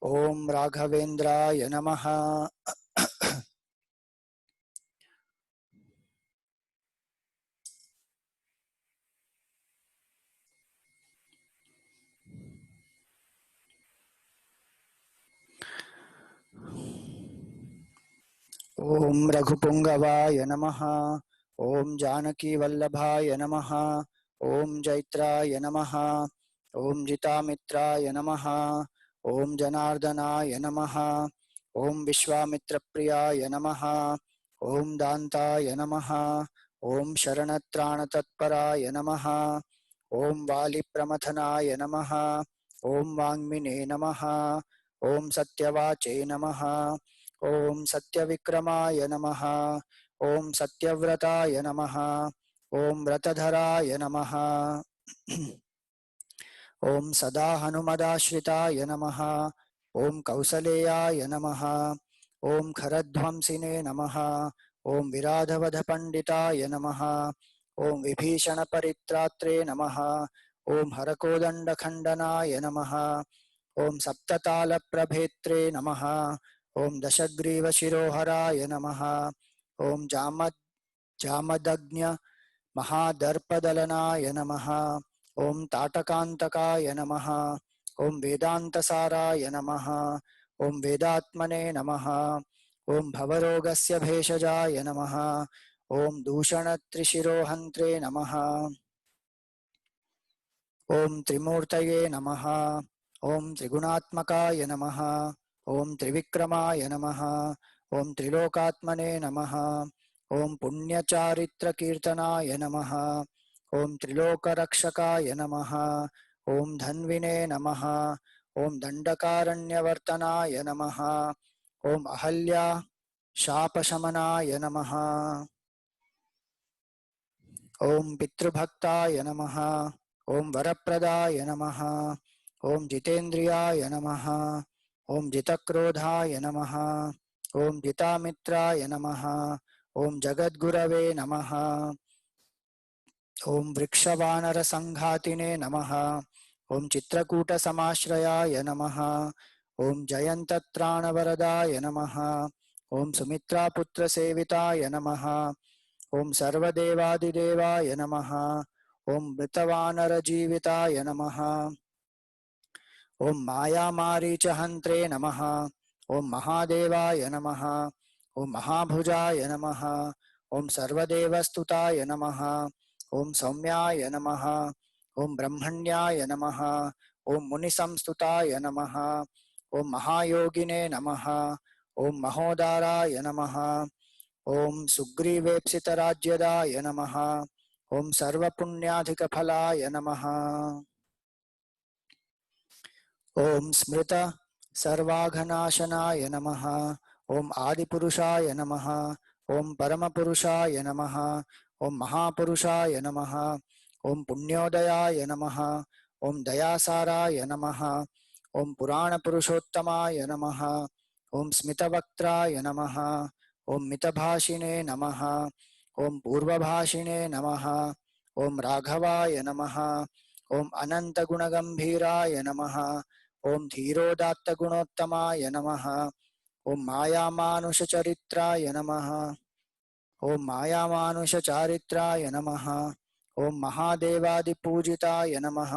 ॐ राघवेन्द्राय नमः। ॐ रघुपुंगवाय नमः। ॐ जानकीवल्लभाय नमः। ॐ जैत्राय नमः। ॐ जितामित्राय नमः। ॐ जनार्दनाय नमः। ॐ विश्वामित्रप्रियाय नमः। ॐ दान्ताय नमः। ॐ शरणत्राणतत्पराय नमः। ॐ वालिप्रमथनाय नमः। ॐ वाङ्मिने नमः। ॐ सत्यवाचे नमः। ॐ सत्यविक्रमाय नमः। ॐ सत्यव्रताय नमः। ॐ व्रतधराय नमः। ॐ सदा हनुमदाश्रिताय नमः। ॐ कौसलेयाय नमः। ॐ खरध्वंसिने नमः। ॐ विराधवधपण्डिताय नमः। ॐ विभीषणपरित्रात्रे नमः। ॐ हरकोदण्डखण्डनाय नमः। ॐ सप्ततालप्रभेत्रे नमः। ॐ दशग्रीवशिरोहराय नमः। ॐ जामदग्न्य महादर्पदलनाय नमः। ॐ ताटकान्तकाय नमः। ॐ वेदान्तसाराय नमः। ॐ वेदात्मने नमः। ॐ भवरोगस्य भेषजाय नमः। ॐ दूषणत्रिशिरोहन्त्रे नमः। ॐ त्रिमूर्तये नमः। ॐ त्रिगुणात्मकाय नमः। ॐ त्रिविक्रमाय नमः। ॐ त्रिलोकात्मने नमः। ॐ पुण्यचारित्रकीर्तनाय नमः। ॐ त्रिलोकरक्षकाय नमः। ॐ धन्विने नमः। ॐ दण्डकारण्यवर्तनाय नमः। ॐ अहल्या शापशमनाय नमः। ॐ पितृभक्ताय नमः। ॐ वरप्रदाय नमः। ॐ जितेन्द्रियाय नमः। ॐ जितक्रोधाय नमः। ॐ जितामित्राय नमः। ॐ जगद्गुरवे नमः। ॐ वृक्षवानरसङ्घातिने नमः। ॐ चित्रकूटसमाश्रयाय नमः। ॐ जयन्तत्राणवरदाय नमः। ॐ सुमित्रापुत्रसेविताय नमः। ॐ सर्वदेवादिदेवाय नमः। ॐ मृतवानरजीविताय नमः। ॐ मायामारीचहन्त्रे नमः। ॐ महादेवाय नमः। ॐ महाभुजाय नमः। ॐ सर्वदेवस्तुताय नमः। ॐ सौम्याय नमः। ॐ ब्रह्मण्याय नमः। ॐ मुनिसंस्तुताय नमः। ॐ महायोगिने नमः। ॐ महोदाराय नमः। ॐ सुग्रीवेप्सितराज्यदाय नमः। ॐ सर्वपुण्याधिकफलाय नमः। ॐ स्मृत सर्वाघनाशनाय नमः। ॐ आदिपुरुषाय नमः। ॐ परमपुरुषाय नमः। ॐ महापुरुषाय नमः। ॐ पुण्योदयाय नमः। ॐ दयासाराय नमः। ॐ पुराणपुरुषोत्तमाय नमः। ॐ स्मितवक्त्राय नमः। ॐ मितभाषिणे नमः। ॐ पूर्वभाषिणे नमः। ॐ राघवाय नमः। ॐ अनन्तगुणगम्भीराय नमः। ॐ धीरोदात्तगुणोत्तमाय नमः। ॐ मायामानुषचरित्राय नमः। ॐ मायामानुषचारित्राय नमः। ॐ महादेवादिपूजिताय नमः।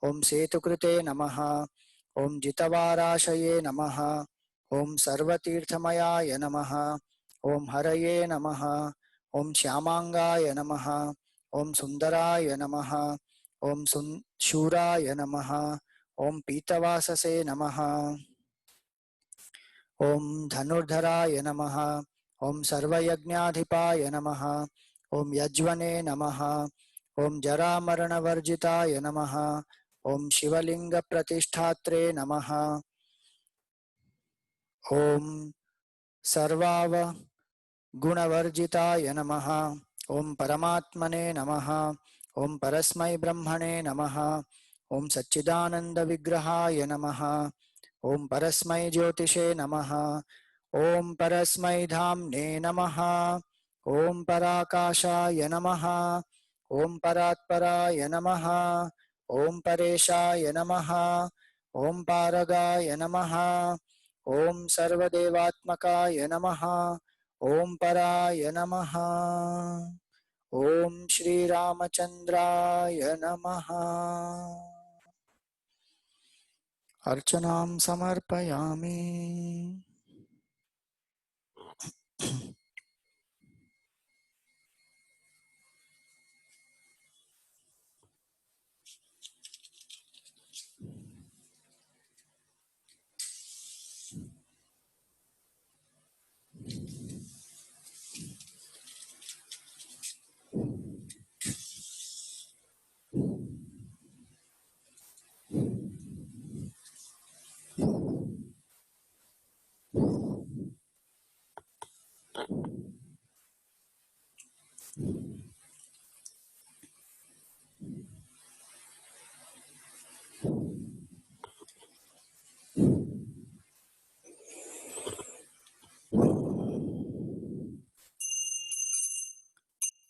ॐ सेतुकृते नमः। ॐ जितवाराशये नमः। ॐ सर्वतीर्थमयाय नमः। ॐ हरये नमः। ॐ श्यामाङ्गाय नमः। ॐ सुन्दराय नमः। ॐ शूराय नमः। ॐ पीतवाससे नमः। ॐ धनुर्धराय नमः। ॐ सर्वयज्ञाधिपाय नमः। ॐ यज्वने नमः। ॐ जरामरणवर्जिताय नमः। ॐ शिवलिङ्गप्रतिष्ठात्रे नमः। ॐ सर्वावगुणवर्जिताय नमः। ॐ परमात्मने नमः। ॐ परस्मै ब्रह्मणे नमः। ॐ सच्चिदानन्दविग्रहाय नमः। ओम परस्मै ज्योतिषे नमः। ओम परस्मै धाम्ने नमः। ओम पराकाशाय नमः। ओम परात्पराय नमः। ओम परेशाय नमः। ओम पारगाय नमः। ओम सर्वदेवात्मकाय नमः। ओम पराय नमः। ओम श्री रामचंद्राय नमः। अर्चनां समर्पयामि।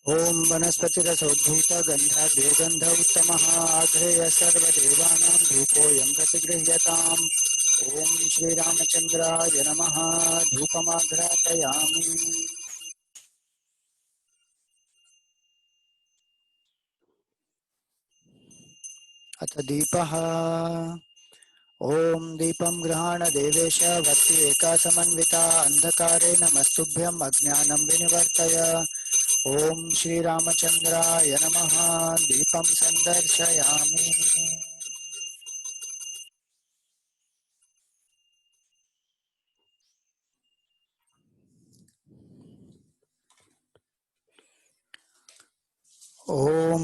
ओम वनस्पतिरसोद्भूत गंधाढ्यो गंध उत्तमः आघ्रेय सर्वदेवानां धूपोऽयं प्रतिगृह्यताम्। ओम श्री रामचंद्राय नमः। धूपमाघ्रापयामि। अथ दीपः। ओम दीपं गृहाण देवेश भक्ति एका समन्विता अंधकारे नमस्तुभ्यं अज्ञानं विनिवर्तय। ओम श्री रामचंद्राय नमः। दीपं संदर्शयामि। ओम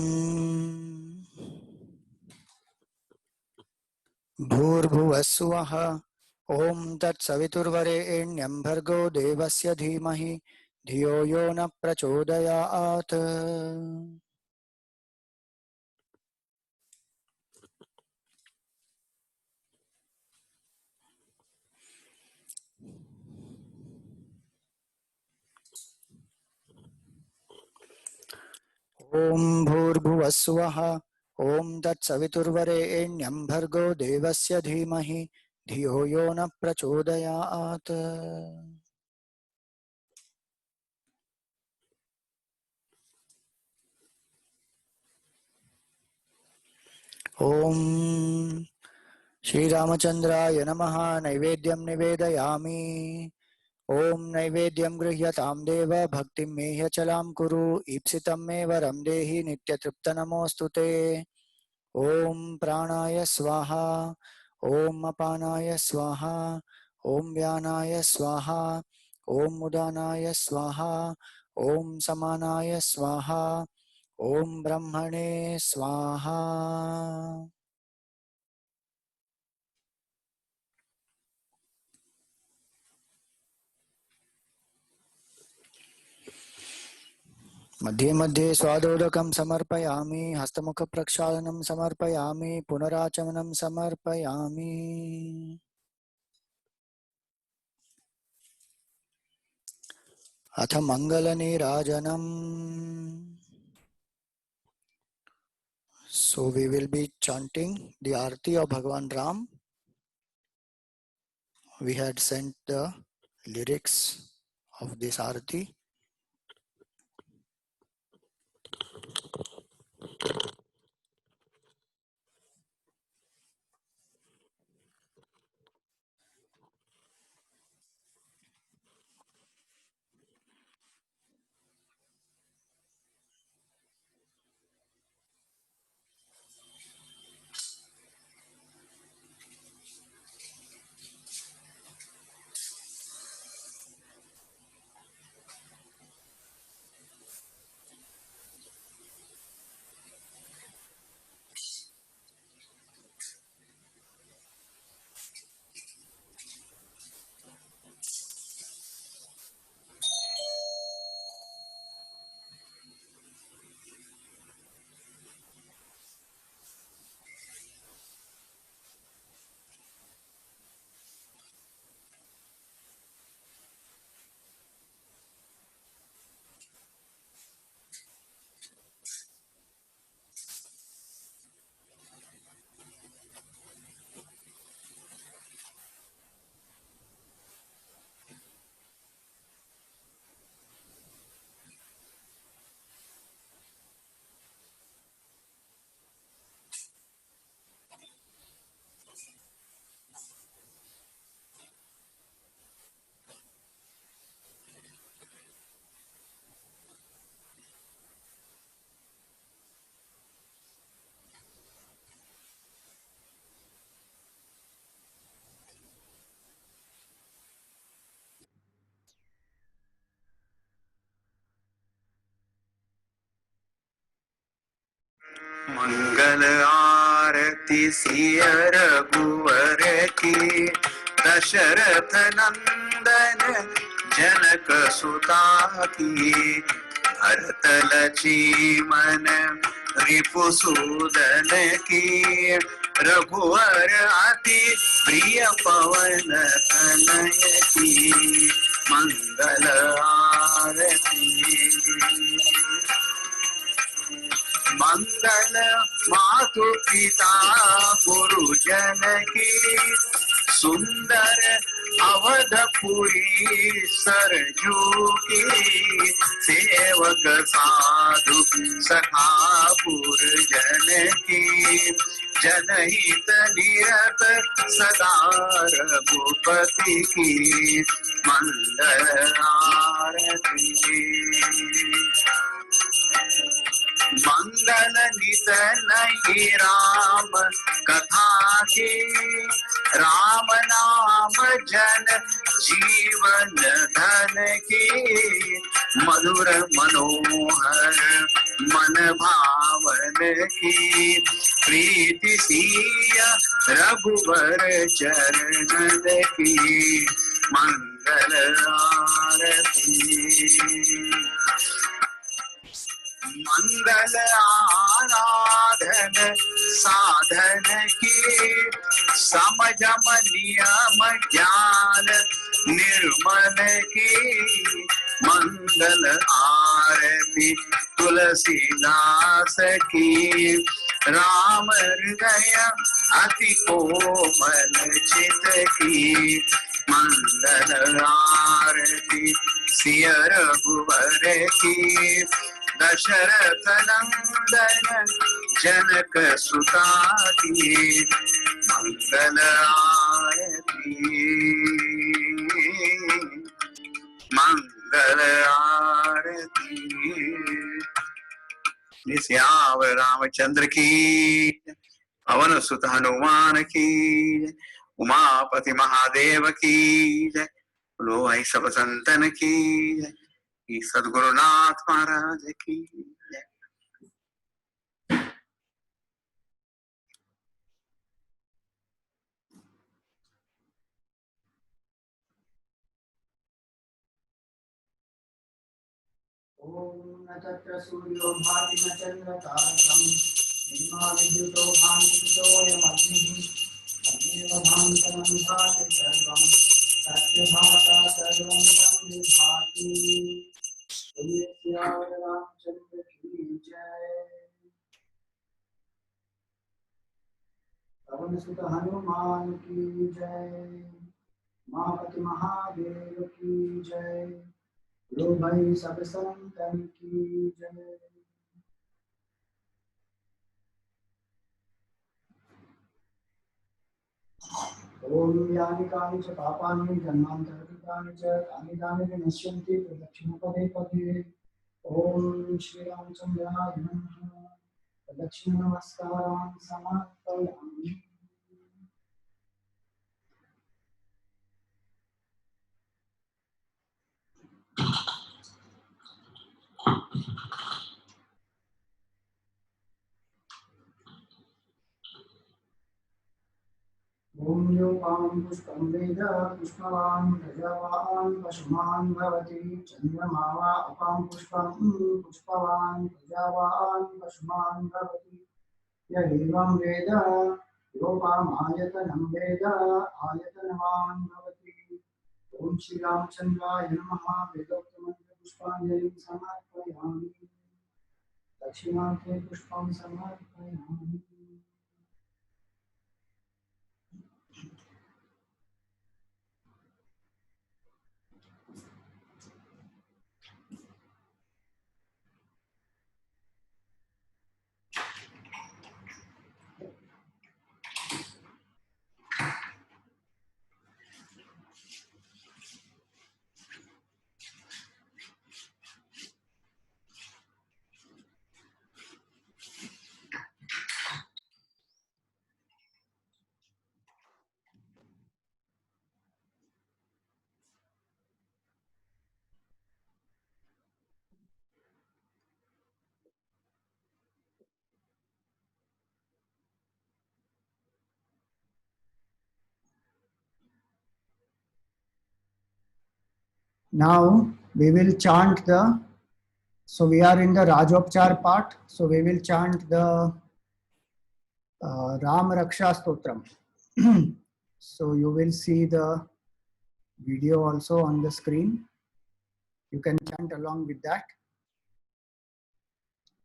भूर्भुवस्सुवः। ओम तत्सवितुर्वरेण्यं भर्गो देवस्य धीमहि धियो यो न प्रचोदयात्। ओम भूर्भुवस्सुवः। ओम तत्सवितुर्वरेण्यं भर्गो देवस्य धीमहि धियो यो न प्रचोदयात्। ओम श्री रामचंद्राय नमः। नैवेद्यं निवेदयामि। ओम नैवेद्यं गृह्यतां देव भक्तिं मे ह्यचलां कुरु। ईप्सितं मे वरं देहि नित्यतृप्तनमोऽस्तु ते। ओम प्राणाय स्वाहा। ओम अपानाय स्वाहा। ओम व्यानाय स्वाहा। ओम उदानाय स्वाहा। ओम समानाय स्वाहा। ओम ब्रह्मणे स्वाहा। मध्ये मध्ये स्वादोदकं समर्पयामि। हस्तमुख प्रक्षालनं समर्पयामि। पुनराचमनं समर्पयामि। अथ मंगलनीराजनम्। So we will be chanting the Aarti of Bhagwan Ram. We had sent the lyrics of this Aarti. मंगल आरती सिय रघुवर की, दशरथ नंदन जनक सुता की। भरत लक्ष्मण रिपुसूदन की, रघुवर अति प्रिय पवन तनय की। मंगल आरती। मंगल मातु पिता गुरुजन की, सुंदर अवधपुरी सरजू की। सेवक साधु सखा पुरजन की, जनहित निरत सदा रघुपति की। मंगल आरती। मंगल नित नहीं राम कथा की, राम नाम जन जीवन धन की। मधुर मनोहर मन भावन की, प्रीति सिय रघुवर चरणन की। मंगल आरती। मंगल आराधन साधन की, समझम नियम ज्ञान निर्मल की। मंगल आरती तुलसीदास की, राम हृदय अति कोमल चित की। मंगल आरती सिय रघुवर की, दशरथ नंदन जनक सुता की। मंगल आरती। मंगल आरती। सियावर रामचंद्र की, पवन सुत हनुमान की, उमापति महादेव की जय। लो भाई सब संतन की जय। सद्गुरुनाथ महाराज की जय। ओम न तत्र सूर्यो भाति न चन्द्रतारकं, नेमा विद्युतो भान्ति कुतोऽयमग्निः। तमेव भान्तमं भाति सर्वं, तस्य भाता सर्वं तं विभाति। बोलिए सियावर रामचंद्र की जय। पवन सुत हनुमान की जय। उमापति महादेव की जय। लो भाई सब संतन की जय। ओम यानि कानि च पापानि जन्मान्तरकृतानि च तानि तानि विनश्यन्ति प्रदक्षिणपदे पदे। ओम श्री रामचंद्राय नमः। प्रदक्षिण नमस्कारान् समर्पयामि। ओम यो पां पुष्पं वेद पुष्पवान् प्रजावान् पशुमान् भवति। चन्द्रमा वा अपां पुष्पं पुष्पवान् प्रजावान् पशुमान् भवति। य एवं वेद योपामायतनं वेद आयतनवान् भवति। ओम श्री रामचंद्राय नमः। वेदोक्तमन्त्रपुष्पाञ्जलिं समर्पयामि। दक्षिणार्थे पुष्पं समर्पयामि। Now we will chant so we are in the Rajopchar part, so we will chant the Ram Raksha Stotram. So you will see the video also on the screen. You can chant along with that.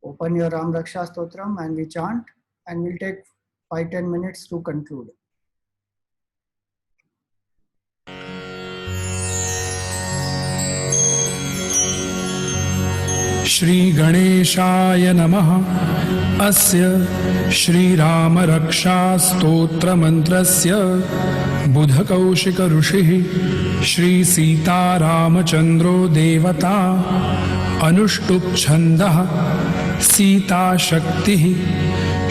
Open your Ram Raksha Stotram and we chant, and we'll take 5-10 minutes to conclude. Shri गणेशाय नमः। अस्य श्रीराम रक्षा स्तोत्र मंत्रस्य बुधकौशिक ऋषिः श्री सीतारामचंद्रो देवता अनुष्टुप् छन्दः सीता शक्तिः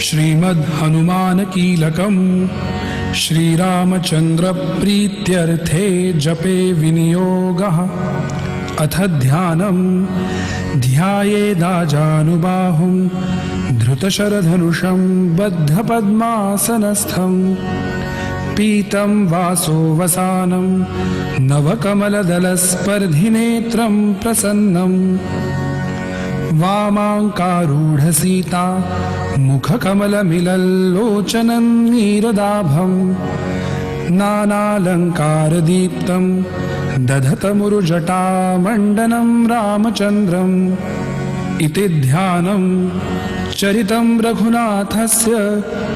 श्रीमद् हनुमान कीलकम् श्रीरामचंद्र प्रीत्यर्थे जपे विनियोगः। अथ ध्यानम् ध्यायेदाजानुबाहुं धृतशरधनुषं बद्धपद्मासनस्थं पीतं वासोवसानं नवकमलदलस्पर्धिनेत्रं प्रसन्नं वामाङ्कारूढसीता मुखकमलमिलल्लोचनं नीरदाभं नानालङ्कारदीप्तं दधतमुरुजटामण्डनं रामचन्द्रम् इति ध्यानं चरितं रघुनाथस्य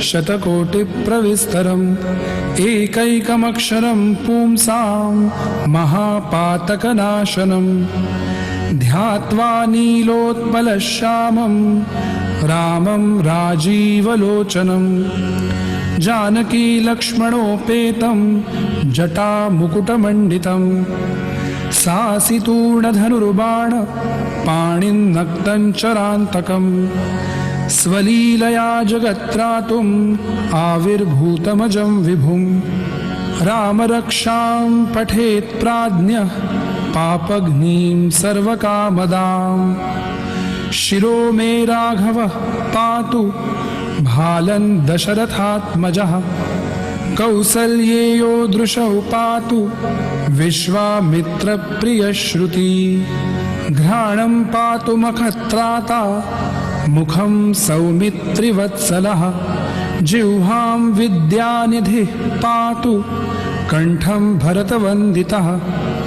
शतकोटिप्रविस्तरम् एकैकमक्षरं पुंसां महापातकनाशनं ध्यात्वा नीलोत्पलश्यामं रामं राजीवलोचनं जानकी लक्ष्मणोपेतं जटामुकुटमण्डितं सासितूर्णधनुर्बाण पाणिन्नक्तं चरान्तकं स्वलीलया जगत्त्रातुम् आविर्भूतमजं विभुं रामरक्षां पठेत् प्राज्ञः पापघ्नीं सर्वकामदां शिरो मे राघवः पातु भालं दशरथात्मजः कौसल्येयो दृशौ पातु विश्वामित्रप्रियश्रुती घ्राणं पातु मखत्राता मुखं सौमित्रिवत्सलः जिह्वां विद्यानिधिः पातु कण्ठं भरतवन्दितः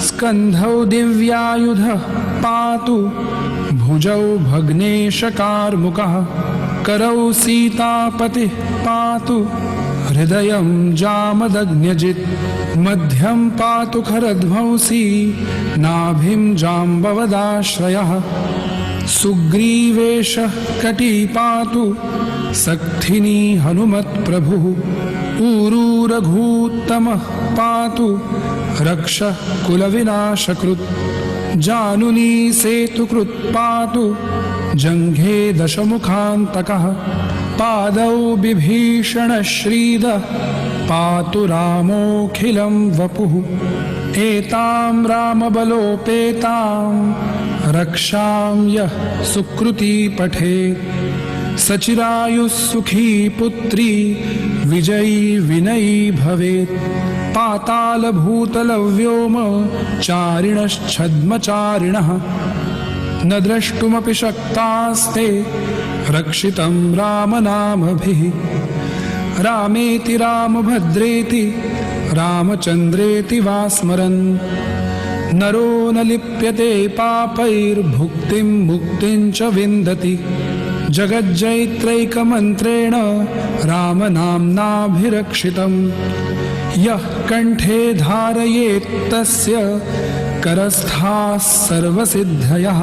स्कन्धौ दिव्यायुधः पातु भुजौ भग्नेशकार्मुकः करौ सीतापतिः पातु हृदयं जामदग्न्यजित् मध्यं पातु खरध्वंसी नाभिं जाम्बवदाश्रयः सुग्रीवेशः कटी पातु सक्थिनी हनुमत्प्रभुः ऊरू रघूत्तमः पातु रक्षः कुलविनाशकृत् जानुनी सेतुकृत् पातु जङ्घे दशमुखान्तकः पादौ बिभीषणश्रीदः पातु रामोऽखिलं वपुः एतां रामबलोपेतां रक्षां यः सुकृती पठेत् सचिरायुः सुखी पुत्री विजयी विनयी भवेत् पातालभूतलव्योम चारिणश्छद्मचारिणः न द्रष्टुमपि शक्तास्ते रक्षितं रामनामभिः रामेति रामभद्रेति रामचन्द्रेति वा स्मरन् नरो न लिप्यते पापैर्भुक्तिं मुक्तिं च विन्दति जगज्जैत्रैकमन्त्रेण रामनाम्नाभिरक्षितं यः कण्ठे धारयेत् तस्य करस्थाः सर्वसिद्धयः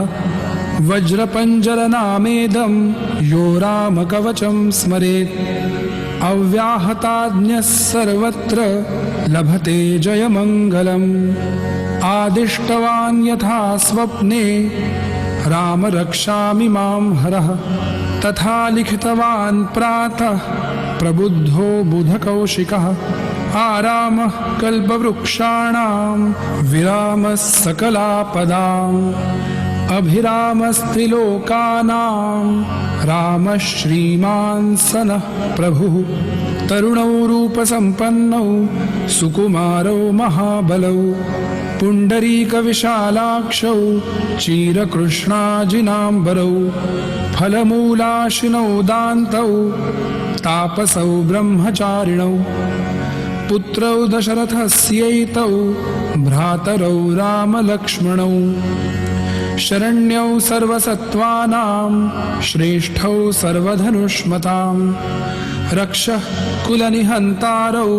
वज्रपञ्जरनामेदं यो रामकवचं स्मरेत् अव्याहताज्ञः सर्वत्र लभते जयमङ्गलम् आदिष्टवान् यथा स्वप्ने राम रक्षामि मां हरः तथा लिखितवान् प्रातः प्रबुद्धो बुधकौशिकः आरामः कल्पवृक्षाणां विरामः सकलापदाम् अभिरामस्त्रिलोकानां रामः श्रीमान् सनः प्रभुः तरुणौ रूपसम्पन्नौ सुकुमारौ महाबलौ पुण्डरीकविशालाक्षौ चीरकृष्णाजिनाम्बरौ फलमूलाशिनौ दान्तौ तापसौ ब्रह्मचारिणौ पुत्रौ दशरथस्यैतौ भ्रातरौ रामलक्ष्मणौ शरण्यौ सर्वसत्त्वानां श्रेष्ठौ सर्वधनुष्मतां रक्षः कुलनिहन्तारौ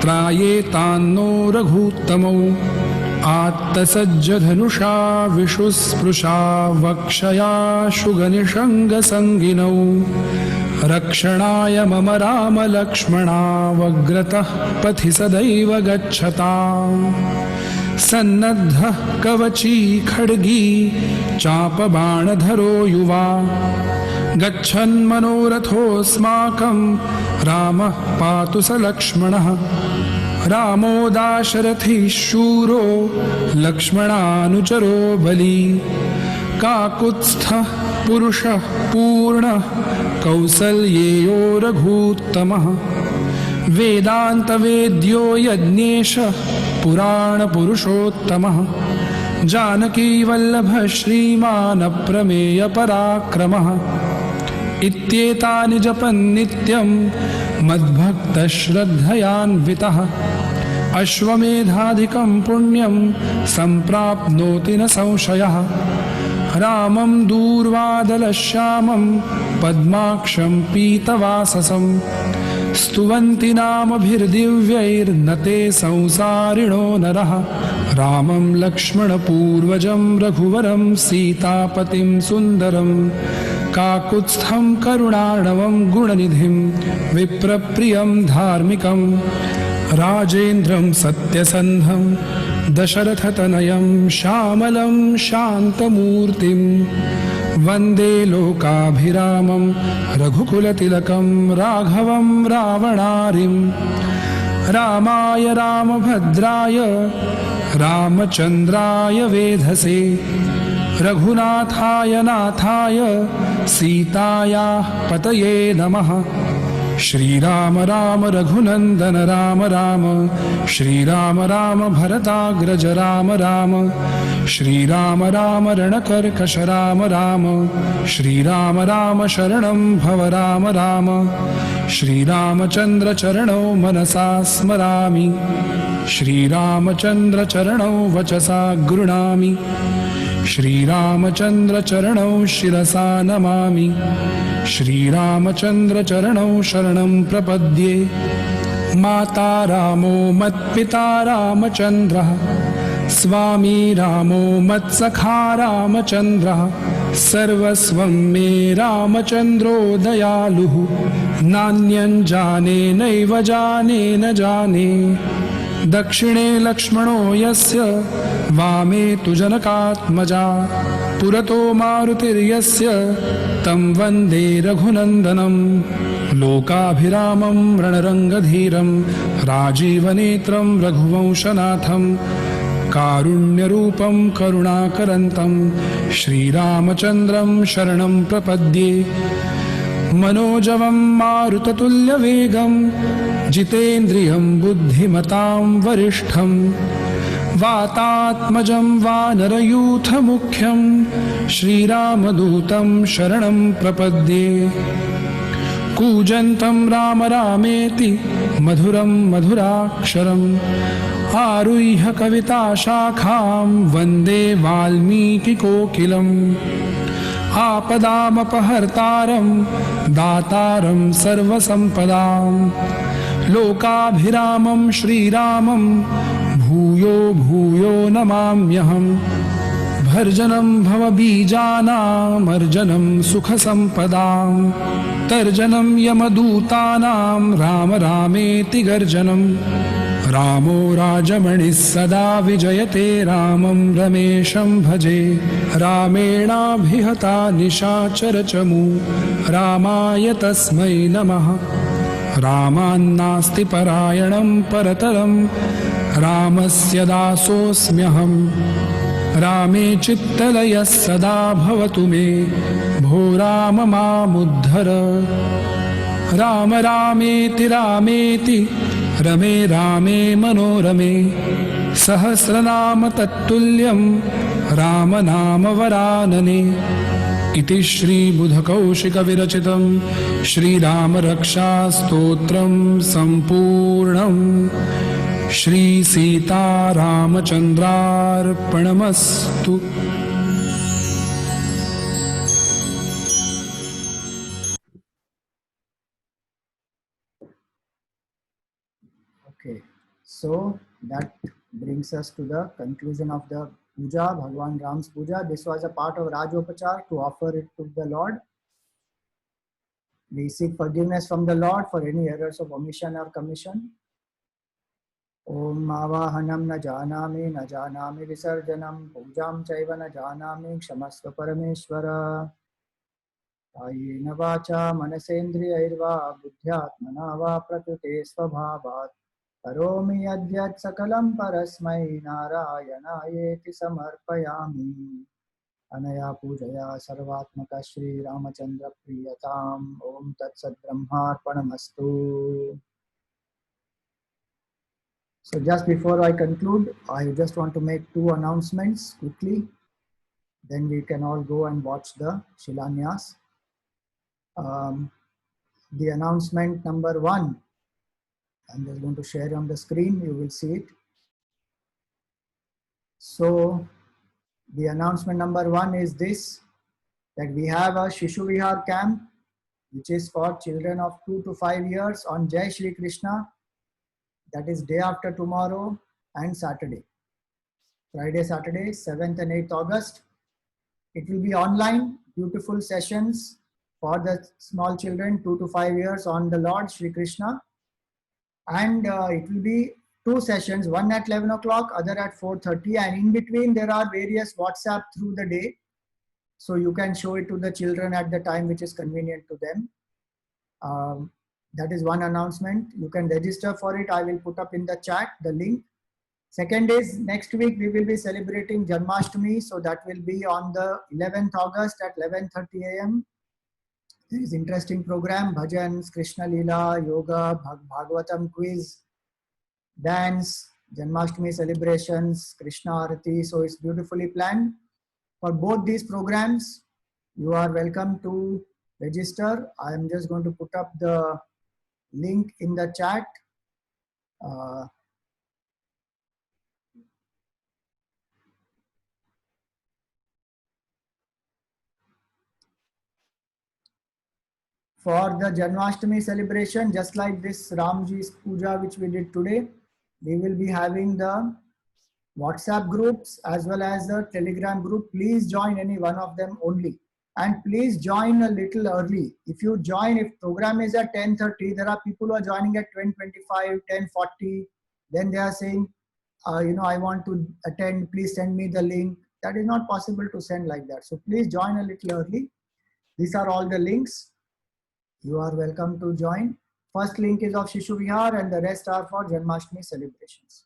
त्रायेतान्नो रघूत्तमौ आत्तसज्जधनुषा विशुस्पृशा वक्षया शुगनिषङ्गसङ्गिनौ रक्षणाय मम रामलक्ष्मणावग्रतः पथि सदैव गच्छताम् सन्नद्धः कवची खड्गी चापबाणधरो युवा गच्छन्मनोरथोऽस्माकं रामः पातु स लक्ष्मणः रामो दाशरथी शूरो लक्ष्मणानुचरो बली काकुत्स्थः पुरुषः पूर्णः कौसल्येयो रघूत्तमः वेदान्तवेद्यो यज्ञेशः पुराणपुरुषोत्तमः जानकीवल्लभः श्रीमान् अप्रमेयपराक्रमः इत्येतानि जपन् नित्यं मद्भक्तः श्रद्धयान्वितः अश्वमेधाधिकं पुण्यं सम्प्राप्नोति न संशयः रामं दूर्वादलश्यामं पद्माक्षं पीतवाससं स्तुवन्ति नामभिर्दिव्यैर्नते संसारिणो नरः रामं लक्ष्मणपूर्वजं रघुवरं सीतापतिं सुन्दरं काकुत्स्थं करुणार्णवं गुणनिधिं विप्रप्रियं धार्मिकं राजेन्द्रं सत्यसन्धं दशरथतनयं श्यामलं शान्तमूर्तिं वन्दे लोकाभिरामं रघुकुलतिलकं राघवं रावणारिं रामाय रामभद्राय रामचन्द्राय वेधसे रघुनाथाय नाथाय सीतायाः पतये नमः श्रीराम राम रघुनन्दन राम राम श्रीराम राम भरताग्रज राम राम श्रीराम राम रणकर्कश राम राम श्रीराम राम शरणं भव राम राम श्रीरामचन्द्र चरणौ मनसा स्मरामि श्रीरामचन्द्र चरणौ वचसा गृह्णामि श्रीरामचन्द्र चरणौ शिरसा नमामि श्रीरामचन्द्र चरणौ शरणं प्रपद्ये माता रामो मत्पिता रामचन्द्रः स्वामी रामो मत्सखा रामचन्द्रः सर्वस्वं मे रामचन्द्रो दयालुः नान्यं जाने नैव जाने न जाने दक्षिणे लक्ष्मणो यस्य वामे तु जनकात्मजा पुरतो मारुतिर्यस्य तं वन्दे रघुनन्दनं लोकाभिरामं रणरङ्गधीरं राजीवनेत्रं रघुवंशनाथं कारुण्यरूपं करुणाकरन्तं श्रीरामचन्द्रं शरणं प्रपद्ये मनोजवं मारुततुल्यवेगं जितेन्द्रियं बुद्धिमतां वरिष्ठं वातात्मजं वानरयूथमुख्यं श्रीरामदूतं शरणं प्रपद्ये कूजन्तं राम रामेति मधुरं मधुराक्षरम् आरुह्य कविताशाखां वन्दे वाल्मीकिकोकिलम् आपदामपहर्तारं दातारं सर्वसम्पदां लोकाभिरामं श्रीरामं भूयो भूयो नमाम्यहम् भर्जनं भवबीजानामर्जनं सुखसम्पदां तर्जनं यमदूतानां राम रामेति गर्जनं रामो राजमणिः सदा विजयते रामं रमेशं भजे रामेणाभिहता निशाचरचमू रामाय तस्मै नमः रामान्नास्ति परायणं परतरं रामस्य दासोऽस्म्यहम् रामे चित्तलयः सदा भवतु मे भो राम मामुद्धर राम रामेति रामेति रमे रामे मनोरमे सहस्रनाम तत्तुल्यं राम नाम वरानने इति श्री बुधकौशिक विरचितं श्रीराम रक्षा स्तोत्रं संपूर्णं Shri Sita रामचंद्रार्पणमस्तु। Okay, so that brings us to the conclusion of the puja, Bhagwan Ram's puja. This was a part of Rajopachar to offer it to the Lord. We seek forgiveness from the Lord for any errors of omission or commission. Om Avahanam na janami visarjanam pujam chaiva na janami kshamasva parameshwara. Ayena vacha manasendriyairva buddhyatmana va prakrute svabhavat. Karomi adyat sakalam parasmai narayanaayeti samarpayami. Anaya pujaya sarvatmaka Shri Ramachandra Priyatam. Om Tat Sat Brahmarpanamastu. So just before I conclude, I just want to make two announcements quickly. Then we can all go and watch the Shilanyas. The announcement number 1. I'm just going to share on the screen, you will see it. So the announcement number 1 is this, that we have a Shishu Vihar camp, which is for children of 2 to 5 years on Jai Shri Krishna. That is day after tomorrow and Saturday. Friday, Saturday, 7th and 8th August. It will be online, beautiful sessions for the small children 2 to 5 years on the Lord Shri Krishna. And it will be 2 sessions, one at 11 o'clock, other at 4:30, and in between there are various WhatsApp through the day. So you can show it to the children at the time which is convenient to them. That is one announcement. You can register for it. I will put up in the chat the link. Second is, next week we will be celebrating Janmashtami. So that will be on the 11th August at 11:30 a.m. There is interesting program, bhajans, Krishna Leela, yoga, Bhagavatam quiz, dance, Janmashtami celebrations, Krishna Arati. So it's beautifully planned. For both these programs, you are welcome to register. I am just going to put up the link in the chat. For the Janmashtami celebration, just like this Ramji's puja which we did today, we will be having the WhatsApp groups as well as the Telegram group. Please join any one of them only. And please join a little early. If you join, if program is at 10:30, there are people who are joining at 10:25, 10:40. Then they are saying, I want to attend, please send me the link. That is not possible to send like that. So please join a little early. These are all the links. You are welcome to join. First link is of Shishu Vihar and the rest are for Janmashtami celebrations.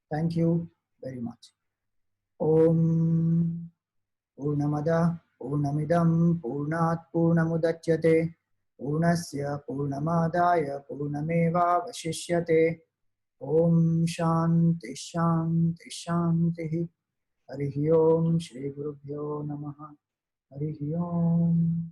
Thank you very much. Om Purnamada Purnamidam Purnat Purnamudachyate Purnasya Purnamadaya Purnameva Vashishyate. Om Shanti Shanti Shanti. Harihi Om Shri Gurubhyo Namaha. Harihi Om.